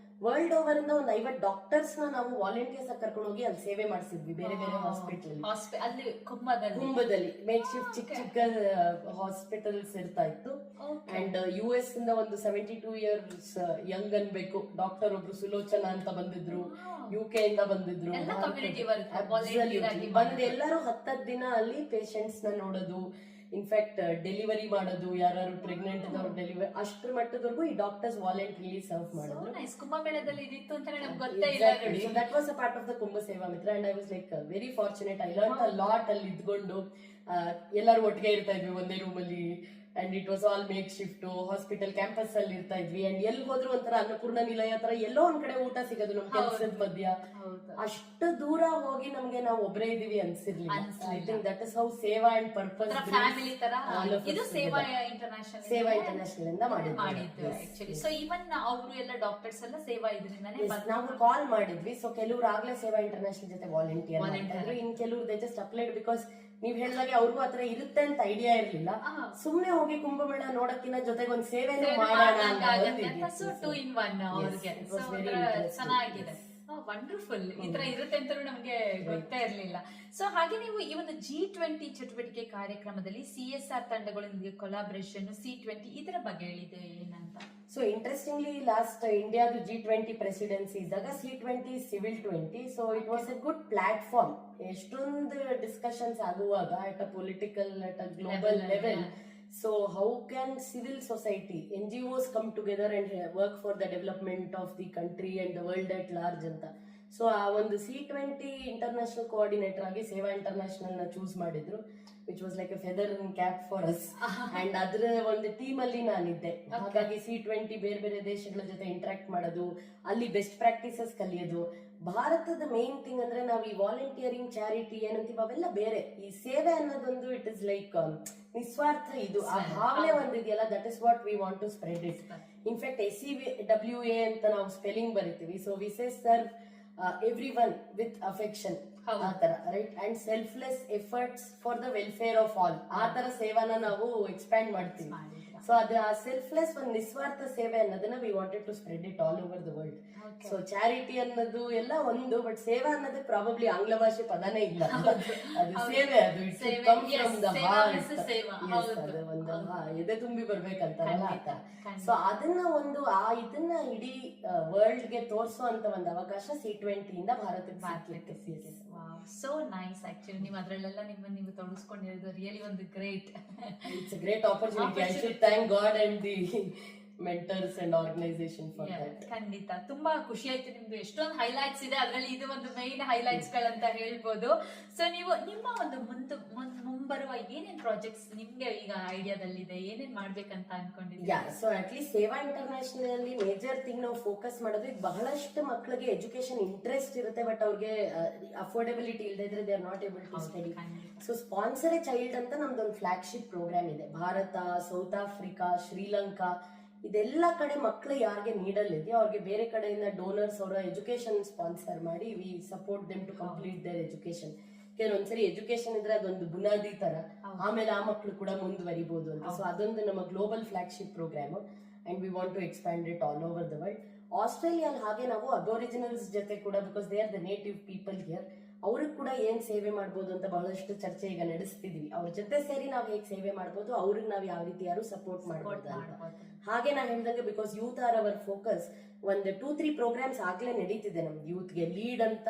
Speaker 2: ವರ್ಲ್ಡ್ ಓವರ್ ಇಂದ ಒಂದು 50 ಡಾಕ್ಟರ್ಸ್ ನಾವು ವಾಲಂಟಿಯರ್ಸ್ ಕರ್ಕೊಂಡು ಹೋಗಿ ಅಲ್ಲಿ ಸೇವೆ ಮಾಡಿಸಿದ್ವಿ ಬೇರೆ ಬೇರೆ ಹಾಸ್ಪಿಟಲ್
Speaker 1: ಅಲ್ಲಿ ಕುಂಭದಲ್ಲಿ
Speaker 2: ಮೇಕ್ ಶಿಫ್ಟ್ ಚಿಕ್ಕ ಚಿಕ್ಕ ಹಾಸ್ಪಿಟಲ್ಸ್ ಇರ್ತಾ ಇತ್ತು. ಅಂಡ್ US ಇಂದ ಒಂದು 72 ಇಯರ್ಸ್ ಯಂಗ್ ಅನ್ಬೇಕು ಡಾಕ್ಟರ್ ಒಬ್ರು ಸುಲೋಚನಾ ಅಂತ ಬಂದಿದ್ರು, UK ಇಂದ ಬಂದಿದ್ರು. ಬಂದ್ ಎಲ್ಲರೂ 10 ದಿನ ಅಲ್ಲಿ ಪೇಷಂಟ್ಸ್ ನ ನೋಡೋದು, ಇನ್ಫ್ಯಾಕ್ಟ್ ಡೆಲಿವರಿ ಮಾಡೋದು, ಯಾರು ಪ್ರೆಗ್ನೆಂಟ್ ಇದ್ದವ್ರು ಡೆಲಿವರಿ ಅಷ್ಟ್ರ ಮಟ್ಟದವರೆಗೂ ಈ ಡಾಕ್ಟರ್ಸ್ ವಾಲಂಟ್ರಿಲಿ ಸರ್ವ್ ಮಾಡಿದ್ರು.
Speaker 1: ಕುಂಭಮೇಳದಲ್ಲಿ ಇದಿತ್ತು ಅಂತ ನಮ್ಗೆ ಗೊತ್ತೇ ಇಲ್ಲ ನೋಡಿ.
Speaker 2: So that was a part of the Kumbh Sewa Mitra and I was like very fortunate. I learned a lot ಅಲ್ಲಿ ಇದ್ಕೊಂಡು. ಎಲ್ಲರೂ ಒಟ್ಟಿಗೆ ಇರ್ತಾ ಇದ್ವಿ ಒಂದೇ ರೂಮ್ ಅಲ್ಲಿ and it was all make shift. Hospital campus ಅಲ್ಲಿ ಇರ್ತಾ ಇದ್ವಿ ಅಂಡ್ ಎಲ್ಲಿ ಹೋದ್ರು ಒಂಥರ ಅನ್ನಪೂರ್ಣ ನಿಲಯ ತರ ಎಲ್ಲೋ ಒಂದ್ ಕಡೆ ಊಟ ಸಿಗೋದು ನಮ್ ಕೆಲ್ಸದ ಮಧ್ಯ. ಅಷ್ಟು ದೂರ ಹೋಗಿ ನಮ್ಗೆ ನಾವು ಒಬ್ಬರೇ ಇದೀವಿ ಅನ್ಸಿರ್ಲಿಲ್ಲ. I think that is how Sewa and purpose
Speaker 1: family ತರ ಇದು ಸೇವಾ ಇಂಟರ್ನ್ಯಾಷನಲ್
Speaker 2: ಇಂದ
Speaker 1: ಮಾಡಿದ್ದು ಆಕ್ಚುಲಿ. ಸೊ ಈವನ್ ಅವರು ಎಲ್ಲ ಡಾಕ್ಟರ್ಸ್ ಎಲ್ಲ ಸೇವಾ ಇದರಿಂದಾನೇ
Speaker 2: ನಾವು ಕಾಲ್ ಮಾಡಿದ್ವಿ. ಸೊ ಕೆಲವ್ರು ಆಗ್ಲೇ ಸೇವಾ ಇಂಟರ್ನ್ಯಾಷನಲ್ ಜೊತೆ ವಾಲಂಟಿಯರ್ ಮಾಡಿದ್ರು, ಇನ್ ಕೆಲವ್ರು ದೇ ಜಸ್ಟ್ ಅಪ್ಲೈಡ್ ಬಿಕಾಸ್ ನೀವ್ ಹೇಳಿದಾಗೆ ಅವ್ರಿಗೂ ಆತರ ಇರುತ್ತೆ ಅಂತ ಐಡಿಯಾ ಇರ್ಲಿಲ್ಲ. ಸುಮ್ನೆ ಹೋಗಿ ಕುಂಭಮೇಳ ನೋಡಕ್ಕಿನ್ನ ಜೊತೆಗೆ ಒಂದ್ ಸೇವೆ ಮಾಡೋಣ.
Speaker 1: ಸೊ 2 in 1 ಅವ್ರಿಗೆ ಚೆನ್ನಾಗಿದೆ. ವಂಡರ್ಫುಲ್. ಈ ತರ ಇರುತ್ತೆ ಅಂತ ನಮ್ಗೆ ಗೊತ್ತೇ ಇರ್ಲಿಲ್ಲ. ಸೊ ಹಾಗೆ ನೀವು ಈ ಒಂದು G20 ಚಟುವಟಿಕೆ ಕಾರ್ಯಕ್ರಮದಲ್ಲಿ CSR ತಂಡಗಳೊಂದಿಗೆ ಕೊಲಾಬರೇಷನ್, C20 ಇದರ ಬಗ್ಗೆ ಹೇಳಿದೆ ಏನಂತ.
Speaker 2: ಸೊ ಇಂಟ್ರೆಸ್ಟಿಂಗ್ಲಿ ಲಾಸ್ಟ್ ಇಂಡಿಯಾದು G20 ಪ್ರೆಸಿಡೆನ್ಸಿ ಇದ್ದಾಗ C20 civil 20. So it was A good platform. ಎಷ್ಟೊಂದು ಡಿಸ್ಕಷನ್ಸ್ ಆಗುವಾಗ at a political at a global level. So how can civil society, NGOs come together and work for the development of the country and the world at large anta. So ಆ ಒಂದು C20 international coordinator ಆಗಿ ಸೇವಾ international ನ choose ಮಾಡಿದ್ರು, which was like A feather in cap for us. And ಅದ್ರ ಒಂದು team ಅಲ್ಲಿ ನಾನಿದ್ದೆ. ಹಾಗಾಗಿ C20 ಬೇರೆ ಬೇರೆ ದೇಶಗಳ ಜೊತೆ ಇಂಟರಾಕ್ಟ್ ಮಾಡೋದು, ಅಲ್ಲಿ ಬೆಸ್ಟ್ ಪ್ರಾಕ್ಟೀಸಸ್ ಕಲಿಯೋದು. ಭಾರತದ ಮೇನ್ ಥಿಂಗ್ ಅಂದ್ರೆ ನಾವು ಈ ವಾಲಂಟಿಯರಿಂಗ್, ಚಾರಿಟಿ ಏನಂತೀವಿ ಅವೆಲ್ಲ ಬೇರೆ. ಈ ಸೇವೆ ಅನ್ನೋದೊಂದು ಇಟ್ ಇಸ್ ಲೈಕ್ ನಿಸ್ವಾರ್ಥ. ಇದು ಆ ಭಾವನೆ ಒಂದಿದೆಯಲ್ಲ, that is what we want to spread it. In fact SEWA ಅಂತ ನಾವು ಸ್ಪೆಲ್ಲಿಂಗ್ ಬರಿತೀವಿ. So we say serve everyone with affection ಆ ತರ right and selfless efforts for the welfare of all. ಆ ತರ ಸೇವಾನ ನಾವು ಎಕ್ಸ್ಪ್ಯಾಂಡ್ ಮಾಡ್ತೀವಿ. ಸೊ ಅದು ಆ ಸೆಲ್ಫ್ಲೆಸ್ ಒಂದು ನಿಸ್ವಾರ್ಥ ಸೇವೆ ಅನ್ನೋದನ್ನ we wanted to spread it all over the world. So charity ಅನ್ನೋದು ಎಲ್ಲ ಒಂದು, ಬಟ್ ಸೇವಾ ಅನ್ನೋದು ಪ್ರಾಬಬ್ಲಿ ಆಂಗ್ಲ ಭಾಷೆ ಪದನೇ ಇಲ್ಲ. ಅದು ಸೇವೆ, ಅದು ಒಂದು ಎದೆ ತುಂಬಿ ಬರ್ಬೇಕಂತಾರಲ್ಲ ಆತ. ಸೊ ಅದನ್ನ ಒಂದು ಇದನ್ನ ಇಡೀ ವರ್ಲ್ಡ್ ಗೆ ತೋರ್ಸೋ ಅಂತ ಒಂದು ಅವಕಾಶ C20 ಇಂದ ಭಾರತಕ್ಕೆ ಸಿಕ್ಕಿತ್ತು.
Speaker 1: So nice. ಆಕ್ಚುಲಿ ನೀವು ಅದ್ರಲ್ಲೆಲ್ಲ ನಿಮ್ಮನ್ನು ನೀವು ತೊಡಗಿಸ್ಕೊಂಡಿರೋದು ರಿಯಲಿ ಒಂದು great.
Speaker 2: It's a great opportunity. I should thank God and the mentors and organisation for that.
Speaker 1: ಖಂಡಿತ ತುಂಬಾ ಖುಷಿ ಆಯ್ತು. ನಿಮ್ದು ಎಷ್ಟೊಂದು ಹೈಲೈಟ್ಸ್ ಇದೆ, ಅದರಲ್ಲಿ ಇದು ಒಂದು ಮೈನ್ ಹೈಲೈಟ್ಸ್ ಗಳಂತ ಹೇಳ್ಬೋದು. ಸೊ ನೀವು ನಿಮ್ಮ ಒಂದು ಮುಂಬರುವ ಏನೇನ್ ಪ್ರಾಜೆಕ್ಟ್ಸ್ ನಿಮ್ಗೆ ಈಗ ಐಡಿಯಾದಲ್ಲಿದೆ, ಏನೇನ್ ಮಾಡ್ಬೇಕಂತ ಅನ್ಕೊಂಡಿದ್ದೀರಾ?
Speaker 2: ಸೊ ಅಟ್ಲೀಸ್ಟ್ ಸೇವಾ ಇಂಟರ್ನ್ಯಾಷನಲ್ ಅಲ್ಲಿ ಮೇಜರ್ ಥಿಂಗ್ ನಾವು ಫೋಕಸ್ ಮಾಡೋದು, ಈಗ ಬಹಳಷ್ಟು ಮಕ್ಕಳಿಗೆ ಎಜುಕೇಶನ್ ಇಂಟ್ರೆಸ್ಟ್ ಇರುತ್ತೆ, ಬಟ್ ಅವ್ರಿಗೆ ಅಫೋರ್ಡೆಬಿಲಿಟಿ ಇಲ್ಲದೆ ಇದ್ರೆ they are not able to study. So sponsor a child ಅಂತ ನಮ್ದೊಂದು ಫ್ಲಾಗ್ಶಿಪ್ ಪ್ರೋಗ್ರಾಮ್ ಇದೆ. ಭಾರತ, ಸೌತ್ ಆಫ್ರಿಕಾ, ಶ್ರೀಲಂಕಾ ಇದೆಲ್ಲ ಕಡೆ ಮಕ್ಕಳು ಯಾರಿಗೆ ನೀಡಲಿದೆಯೋ ಅವ್ರಿಗೆ ಬೇರೆ ಕಡೆಯಿಂದ ಡೋನರ್ಸ್ ಅವರ ಎಜುಕೇಶನ್ ಸ್ಪಾನ್ಸರ್ ಮಾಡಿ we support them to complete their education. ಕೆಲವೊಂದ್ಸರಿ ಎಜುಕೇಶನ್ ಇದ್ರೆ ಅದೊಂದು ಬುನಾದಿ ತರ, ಆಮೇಲೆ ಆ ಮಕ್ಕಳು ಕೂಡ ಮುಂದುವರಿಬಹುದು ಅಂತ. ಸೊ ಅದೊಂದು ನಮ್ಮ global flagship program and we want to expand it all over the world. ಆಸ್ಟ್ರೇಲಿಯಲ್ಲಿ ಹಾಗೆ ನಾವು ಅಬೋರಿಜಿನಲ್ಸ್ ಜೊತೆ ಕೂಡ, because they are the native people here, ಅವ್ರಿಗೆ ಕೂಡ ಏನ್ ಸೇವೆ ಮಾಡ್ಬೋದು ಅಂತ ಬಹಳಷ್ಟು ಚರ್ಚೆ ಈಗ ನಡೆಸ್ತಿದೀವಿ. ಅವ್ರ ಜೊತೆ ಸೇರಿ ನಾವು ಹೇಗೆ ಸೇವೆ ಮಾಡ್ಬೋದು, ಅವ್ರಿಗೆ ನಾವು ಯಾವ ರೀತಿ ಯಾರು ಸಪೋರ್ಟ್ ಮಾಡ್ಬೋದು ಅಂತ. ಹಾಗೆ ನಾ ಹೇಳ್ದಂಗೆ because youth are our focus, ಒಂದು 2-3 ಪ್ರೋಗ್ರಾಮ್ಸ್ ಆಗ್ಲೇ ನಡೀತಿದೆ ನಮ್ದು ಯೂತ್ಗೆ. ಲೀಡ್ ಅಂತ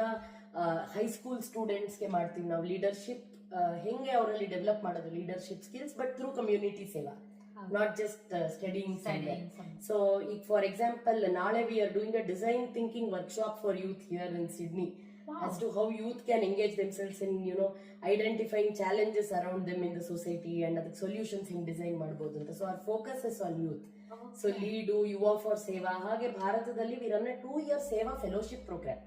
Speaker 2: ಹೈಸ್ಕೂಲ್ ಸ್ಟೂಡೆಂಟ್ಸ್ಗೆ ಮಾಡ್ತೀವಿ ನಾವು. ಲೀಡರ್ಶಿಪ್ ಹೆಂಗೆ ಅವರಲ್ಲಿ ಡೆವಲಪ್ ಮಾಡೋದು, leadership skills, but through community ಸೇವಾ, ನಾಟ್ ಜಸ್ಟ್ ಸ್ಟಡಿಂಗ್. ಸೊ ಈಗ ಫಾರ್ ಎಕ್ಸಾಂಪಲ್ ನಾಳೆ we are doing a design thinking workshop for youth here in Sydney. As to how youth can engage themselves in, identifying challenges around them in the society and ಅದಕ್ಕೆ solutions ಹೆಂಗ್ design ಮಾಡಬಹುದು ಅಂತ. So our focus is on youth. So lead, ಯುವ for ಸೇವಾ, ಹಾಗೆ ಭಾರತದಲ್ಲಿ V run 2 year ಸೇವಾ fellowship program.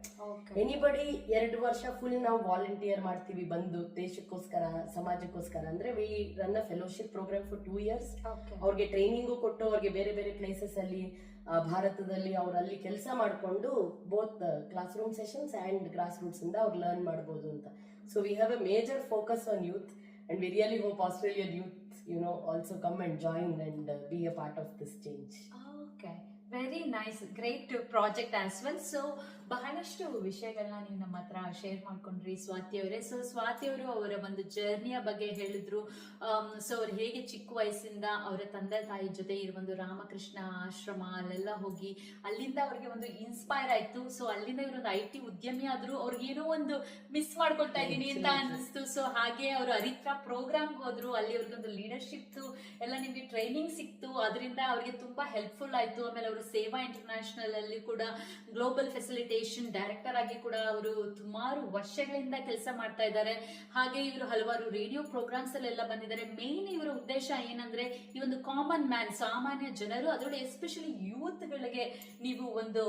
Speaker 2: Anybody 2 ವರ್ಷ ಫುಲ್ ನಾವು ವಾಲಂಟಿಯರ್ ಮಾಡ್ತೀವಿ ಬಂದು ದೇಶಕ್ಕೋಸ್ಕರ, ಸಮಾಜಕ್ಕೋಸ್ಕರ ಅಂದ್ರೆ we run fellowship program for 2 years. ಅವ್ರಿಗೆ ಟ್ರೈನಿಂಗು ಕೊಟ್ಟು ಅವ್ರಿಗೆ ಬೇರೆ ಬೇರೆ ಪ್ಲೇಸಸ್ ಅಲ್ಲಿ ಭಾರತದಲ್ಲಿ ಅವ್ರು ಅಲ್ಲಿ ಕೆಲಸ ಮಾಡಿಕೊಂಡು both class room sessions and gross roots ಇಂದ ಅವ್ರು ಲರ್ನ್ ಮಾಡಬಹುದು ಅಂತ. So we have A major focus on youth and we really hope Australian youth, also come and join and be a part of this change.
Speaker 1: Okay, very nice, great project as well. So ಬಹಳಷ್ಟು ವಿಷಯಗಳನ್ನ ನೀವು ನಮ್ಮ ಹತ್ರ share ಮಾಡ್ಕೊಂಡ್ರಿ ಸ್ವಾತಿ ಅವರೇ. So Swati ಅವರು ಅವರ ಒಂದು ಜರ್ನಿಯ ಬಗ್ಗೆ ಹೇಳಿದ್ರು. ಸೊ ಅವ್ರು ಹೇಗೆ ಚಿಕ್ಕ ವಯಸ್ಸಿಂದ ಅವರ ತಂದೆ ತಾಯಿ ಜೊತೆ ಈ ಒಂದು ರಾಮಕೃಷ್ಣ ಆಶ್ರಮ ಅಲ್ಲೆಲ್ಲ ಹೋಗಿ ಅಲ್ಲಿಂದ ಅವ್ರಿಗೆ ಒಂದು ಇನ್ಸ್ಪೈರ್ ಆಯ್ತು. ಸೊ ಅಲ್ಲಿಂದ ಇವರೊಂದು IT ಉದ್ಯಮಿ ಆದ್ರು. ಅವ್ರಿಗೆ ಏನೋ ಒಂದು ಮಿಸ್ ಮಾಡ್ಕೊಳ್ತಾ ಇದ್ದೀನಿ ಅಂತ ಅನಿಸ್ತು. ಸೊ ಹಾಗೆ ಅವರು ಹರಿತ್ರ ಪ್ರೋಗ್ರಾಮ್ಗೆ ಹೋದ್ರು. ಅಲ್ಲಿ ಅವ್ರಿಗೊಂದು ಲೀಡರ್ಶಿಪ್ ಎಲ್ಲ ನಿಮ್ಗೆ ಟ್ರೈನಿಂಗ್ ಸಿಕ್ತು. ಅದರಿಂದ ಅವ್ರಿಗೆ ತುಂಬಾ ಹೆಲ್ಪ್ಫುಲ್ ಆಯ್ತು. ಆಮೇಲೆ ಅವರು ಸೇವಾ ಇಂಟರ್ನ್ಯಾಷನಲ್ ಅಲ್ಲಿ ಕೂಡ ಗ್ಲೋಬಲ್ ಫೆಸಿಲಿಟೇಷನ್ ಡೈರೆಕ್ಟರ್ ಆಗಿ ಕೂಡ ಅವರು ಸುಮಾರು ವರ್ಷಗಳಿಂದ ಕೆಲಸ ಮಾಡ್ತಾ ಇದ್ದಾರೆ. ಹಾಗೆ ಇವರು ಹಲವಾರು ರೇಡಿಯೋ ಪ್ರೋಗ್ರಾಮ್ಸ್ ಅಲ್ಲೆಲ್ಲ ಬಂದಿದ್ದಾರೆ. ಮೇನ್ ಇವರ ಉದ್ದೇಶ ಏನಂದ್ರೆ ಈ ಒಂದು ಕಾಮನ್ ಮ್ಯಾನ್, ಸಾಮಾನ್ಯ ಜನರು, ಅದರೊಳಗೆ ಎಸ್ಪೆಷಲಿ ಯೂತ್ ಗಳಿಗೆ ನೀವು ಒಂದು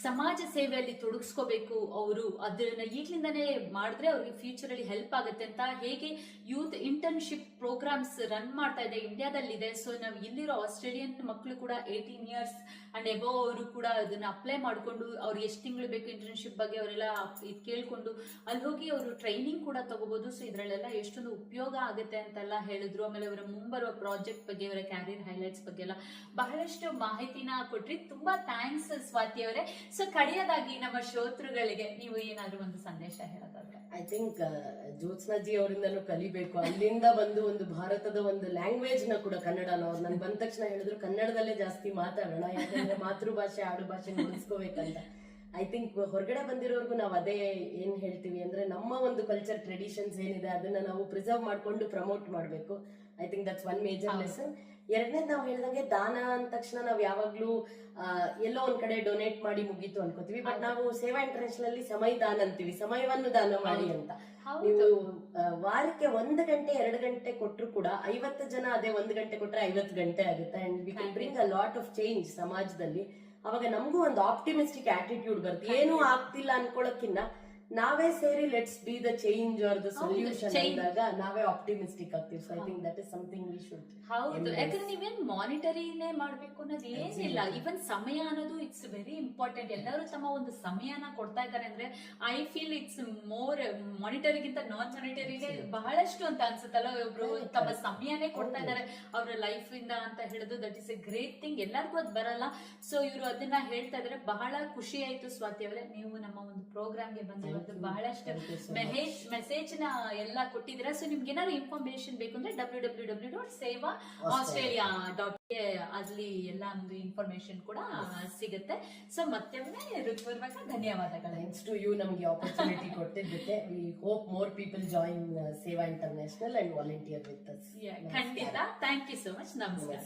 Speaker 1: ಸಮಾಜ ಸೇವೆಯಲ್ಲಿ ತೊಡಗಿಸ್ಕೋಬೇಕು. ಅವರು ಅದನ್ನ ಈಗ್ಲಿಂದಾನೇ ಮಾಡಿದ್ರೆ ಅವ್ರಿಗೆ ಫ್ಯೂಚರ್ ಅಲ್ಲಿ ಹೆಲ್ಪ್ ಆಗುತ್ತೆ ಅಂತ ಹೇಗೆ ಯೂತ್ ಇಂಟರ್ನ್ಶಿಪ್ ಪ್ರೋಗ್ರಾಮ್ಸ್ ರನ್ ಮಾಡ್ತಾ ಇದೆ, ಇಂಡಿಯಾದಲ್ಲಿದೆ. ಸೊ ನಾವು ಇಲ್ಲಿರೋ ಆಸ್ಟ್ರೇಲಿಯನ್ ಮಕ್ಕಳು ಕೂಡ 18 years ಅಂಡ್ ಎಬೋ ಅವರು ಕೂಡ ಅದನ್ನ ಅಪ್ಲೈ ಮಾಡ್ಕೊಂಡು ಅವ್ರಿಗೆ ಎಷ್ಟು ತಿಂಗಳು ಬೇಕು ಇಂಟರ್ನ್ಶಿಪ್ ಬಗ್ಗೆ ಅವರೆಲ್ಲ ಕೇಳ್ಕೊಂಡು ಅಲ್ಲಿ ಹೋಗಿ ಅವರು ಟ್ರೈನಿಂಗ್ ಕೂಡ ತಗೋಬಹುದು. ಸೊ ಇದ್ರಲ್ಲೆಲ್ಲ ಎಷ್ಟೊಂದು ಉಪಯೋಗ ಆಗುತ್ತೆ ಅಂತೆಲ್ಲ ಹೇಳಿದ್ರು. ಆಮೇಲೆ ಅವರ ಮುಂಬರುವ ಪ್ರಾಜೆಕ್ಟ್ ಬಗ್ಗೆ, ಅವರ ಕ್ಯಾರಿಯರ್ ಹೈಲೈಟ್ಸ್ ಬಗ್ಗೆ ಎಲ್ಲ ಬಹಳಷ್ಟು ಮಾಹಿತಿನ ಕೊಟ್ರಿ. ತುಂಬಾ ಥ್ಯಾಂಕ್ಸ್ ಸ್ವಾತಿ ಅವರೇ. ಸೊ ಕಡೆಯದಾಗಿ ನಮ್ಮ ಶ್ರೋತೃಗಳಿಗೆ ನೀವು ಏನಾದ್ರೂ ಒಂದು ಸಂದೇಶ ಹೇಳೋದಾದ್ರೆ?
Speaker 2: ಐ ಥಿಂಕ್ ಜ್ಯೋತ್ಸ್ನಾಜಿ ಅವರಿಂದನೂ ಕಲಿಬೇಕು. ಅಲ್ಲಿಂದ ಬಂದು ಒಂದು ಭಾರತದ ಒಂದು ಲ್ಯಾಂಗ್ವೇಜ್ ನ ಕೂಡ, ಕನ್ನಡನ ಅವ್ರು ನನ್ ಬಂದ ತಕ್ಷಣ ಹೇಳಿದ್ರು ಕನ್ನಡದಲ್ಲೇ ಜಾಸ್ತಿ ಮಾತಾಡೋಣ, ಯಾಕಂದ್ರೆ ಮಾತೃಭಾಷೆ ಆಡು ಭಾಷೆ ಉಳಿಸ್ಕೋಬೇಕಂತ. ಐ ಥಿಂಕ್ ಹೊರಗಡೆ ಬಂದಿರೋರ್ಗು ನಾವು ಅದೇ ಏನ್ ಹೇಳ್ತೀವಿ ಅಂದ್ರೆ ನಮ್ಮ ಒಂದು ಕಲ್ಚರ್ ಟ್ರೆಡಿಷನ್ಸ್ ಏನಿದೆ ಅದನ್ನ ನಾವು ಪ್ರಿಸರ್ವ್ ಮಾಡ್ಕೊಂಡು ಪ್ರಮೋಟ್ ಮಾಡ್ಬೇಕು. I think that's one major lesson. ಎರಡನೇದು ನಾವು ಹೇಳ್ದಂಗೆ ದಾನ ಅಂದ ತಕ್ಷಣ ನಾವು ಯಾವಾಗ್ಲೂ ಎಲ್ಲೋ ಒಂದ್ ಕಡೆ ಡೊನೇಟ್ ಮಾಡಿ ಮುಗೀತು ಅನ್ಕೋತೀವಿ. ಬಟ್ ನಾವು ಸೇವಾ ಇಂಟರ್ನ್ಯಾಷನಲ್ ಅಲ್ಲಿ ಸಮಯ ದಾನ ಅಂತೀವಿ, ಸಮಯವನ್ನು ದಾನ ಮಾಡಿ ಅಂತ. ನೀವು ವಾರಕ್ಕೆ 1 ಗಂಟೆ 2 ಗಂಟೆ ಕೊಟ್ರು ಕೂಡ 50 ಜನ ಅದೇ 1 ಗಂಟೆ ಕೊಟ್ರೆ 50 ಗಂಟೆ ಆಗುತ್ತೆ. And we can bring a lot of change ಸಮಾಜದಲ್ಲಿ. ಅವಾಗ ನಮಗೂ ಒಂದು ಆಪ್ಟಿಮಿಸ್ಟಿಕ್ ಆಟಿಟ್ಯೂಡ್ ಬರುತ್ತೆ. ಏನೂ ಆಗ್ತಿಲ್ಲ ಅನ್ಕೊಳ್ಳೋಕ್ಕಿನ್ನ ನಾವೇ ಸೇರಿ let's be the change are the solution ಅಂದಾಗ ನಾವೇ ಆಪ್ಟಿಮಿಸ್ಟಿಕ್ ಆಗ್ತೀವಿ. So I think that is something we should.
Speaker 1: ಹೌದು, ಯಾಕಂದ್ರೆ ನೀವೇನ್ ಮಾನಿಟರಿನೇ ಮಾಡ್ಬೇಕು ಅನ್ನೋದು ಏನಿಲ್ಲ. ಇವನ್ ಸಮಯ ಅನ್ನೋದು ಇಟ್ಸ್ ವೆರಿ ಇಂಪಾರ್ಟೆಂಟ್. ಎಲ್ಲರೂ ತಮ್ಮ ಒಂದು ಸಮಯನ ಕೊಡ್ತಾ ಇದ್ದಾರೆ ಅಂದ್ರೆ ಐ ಫೀಲ್ ಇಟ್ಸ್ ಮೋರ್ ಮಾನಿಟರಿಗಿಂತ ನಾನ್ ಮಾನಿಟರಿನೇ ಬಹಳಷ್ಟು ಅಂತ ಅನ್ಸುತ್ತಲ್ಲ. ಒಬ್ರು ತಮ್ಮ ಸಮಯನೇ ಕೊಡ್ತಾ ಇದ್ದಾರೆ ಅವರ ಲೈಫ್ ಇಂದ ಅಂತ ಹೇಳೋದು that is A great thing. ಎಲ್ಲರಿಗೂ ಅದು ಬರಲ್ಲ. ಸೊ ಇವರು ಅದನ್ನ ಹೇಳ್ತಾ ಇದ್ರೆ ಬಹಳ ಖುಷಿ ಆಯ್ತು ಸ್ವಾತಿ ಅವರೇ. ನೀವು ನಮ್ಮ ಒಂದು ಪ್ರೋಗ್ರಾಮ್ಗೆ ಬಂದಿರೋದು ಬಹಳಷ್ಟು ಮೆಸೇಜ್ ನ ಎಲ್ಲ ಕೊಟ್ಟಿದ್ದೀರಾ. ಸೊ ನಿಮ್ಗೆ ಏನಾದ್ರು ಇನ್ಫಾರ್ಮೇಶನ್ ಬೇಕು ಅಂದ್ರೆ www.seva.australia.com ಅಲ್ಲಿ ಎಲ್ಲ ಒಂದು ಇನ್ಫಾರ್ಮೇಶನ್ ಕೂಡ ಸಿಗುತ್ತೆ. ಸೊ ಮತ್ತೆ ಹೃತ್ಪೂರ್ವಕ ಧನ್ಯವಾದಗಳು.
Speaker 2: ಥ್ಯಾಂಕ್ಸ್ ಟು ಯು ನಮ್ಗೆ ಆಪರ್ಚುನಿಟಿ ಕೊಟ್ಟಿದ್ದಕ್ಕೆ. We hope more people join Sewa International and volunteer with us.
Speaker 1: ಖಂಡಿತ. Thank you so much. ನಮಸ್ಕಾರ.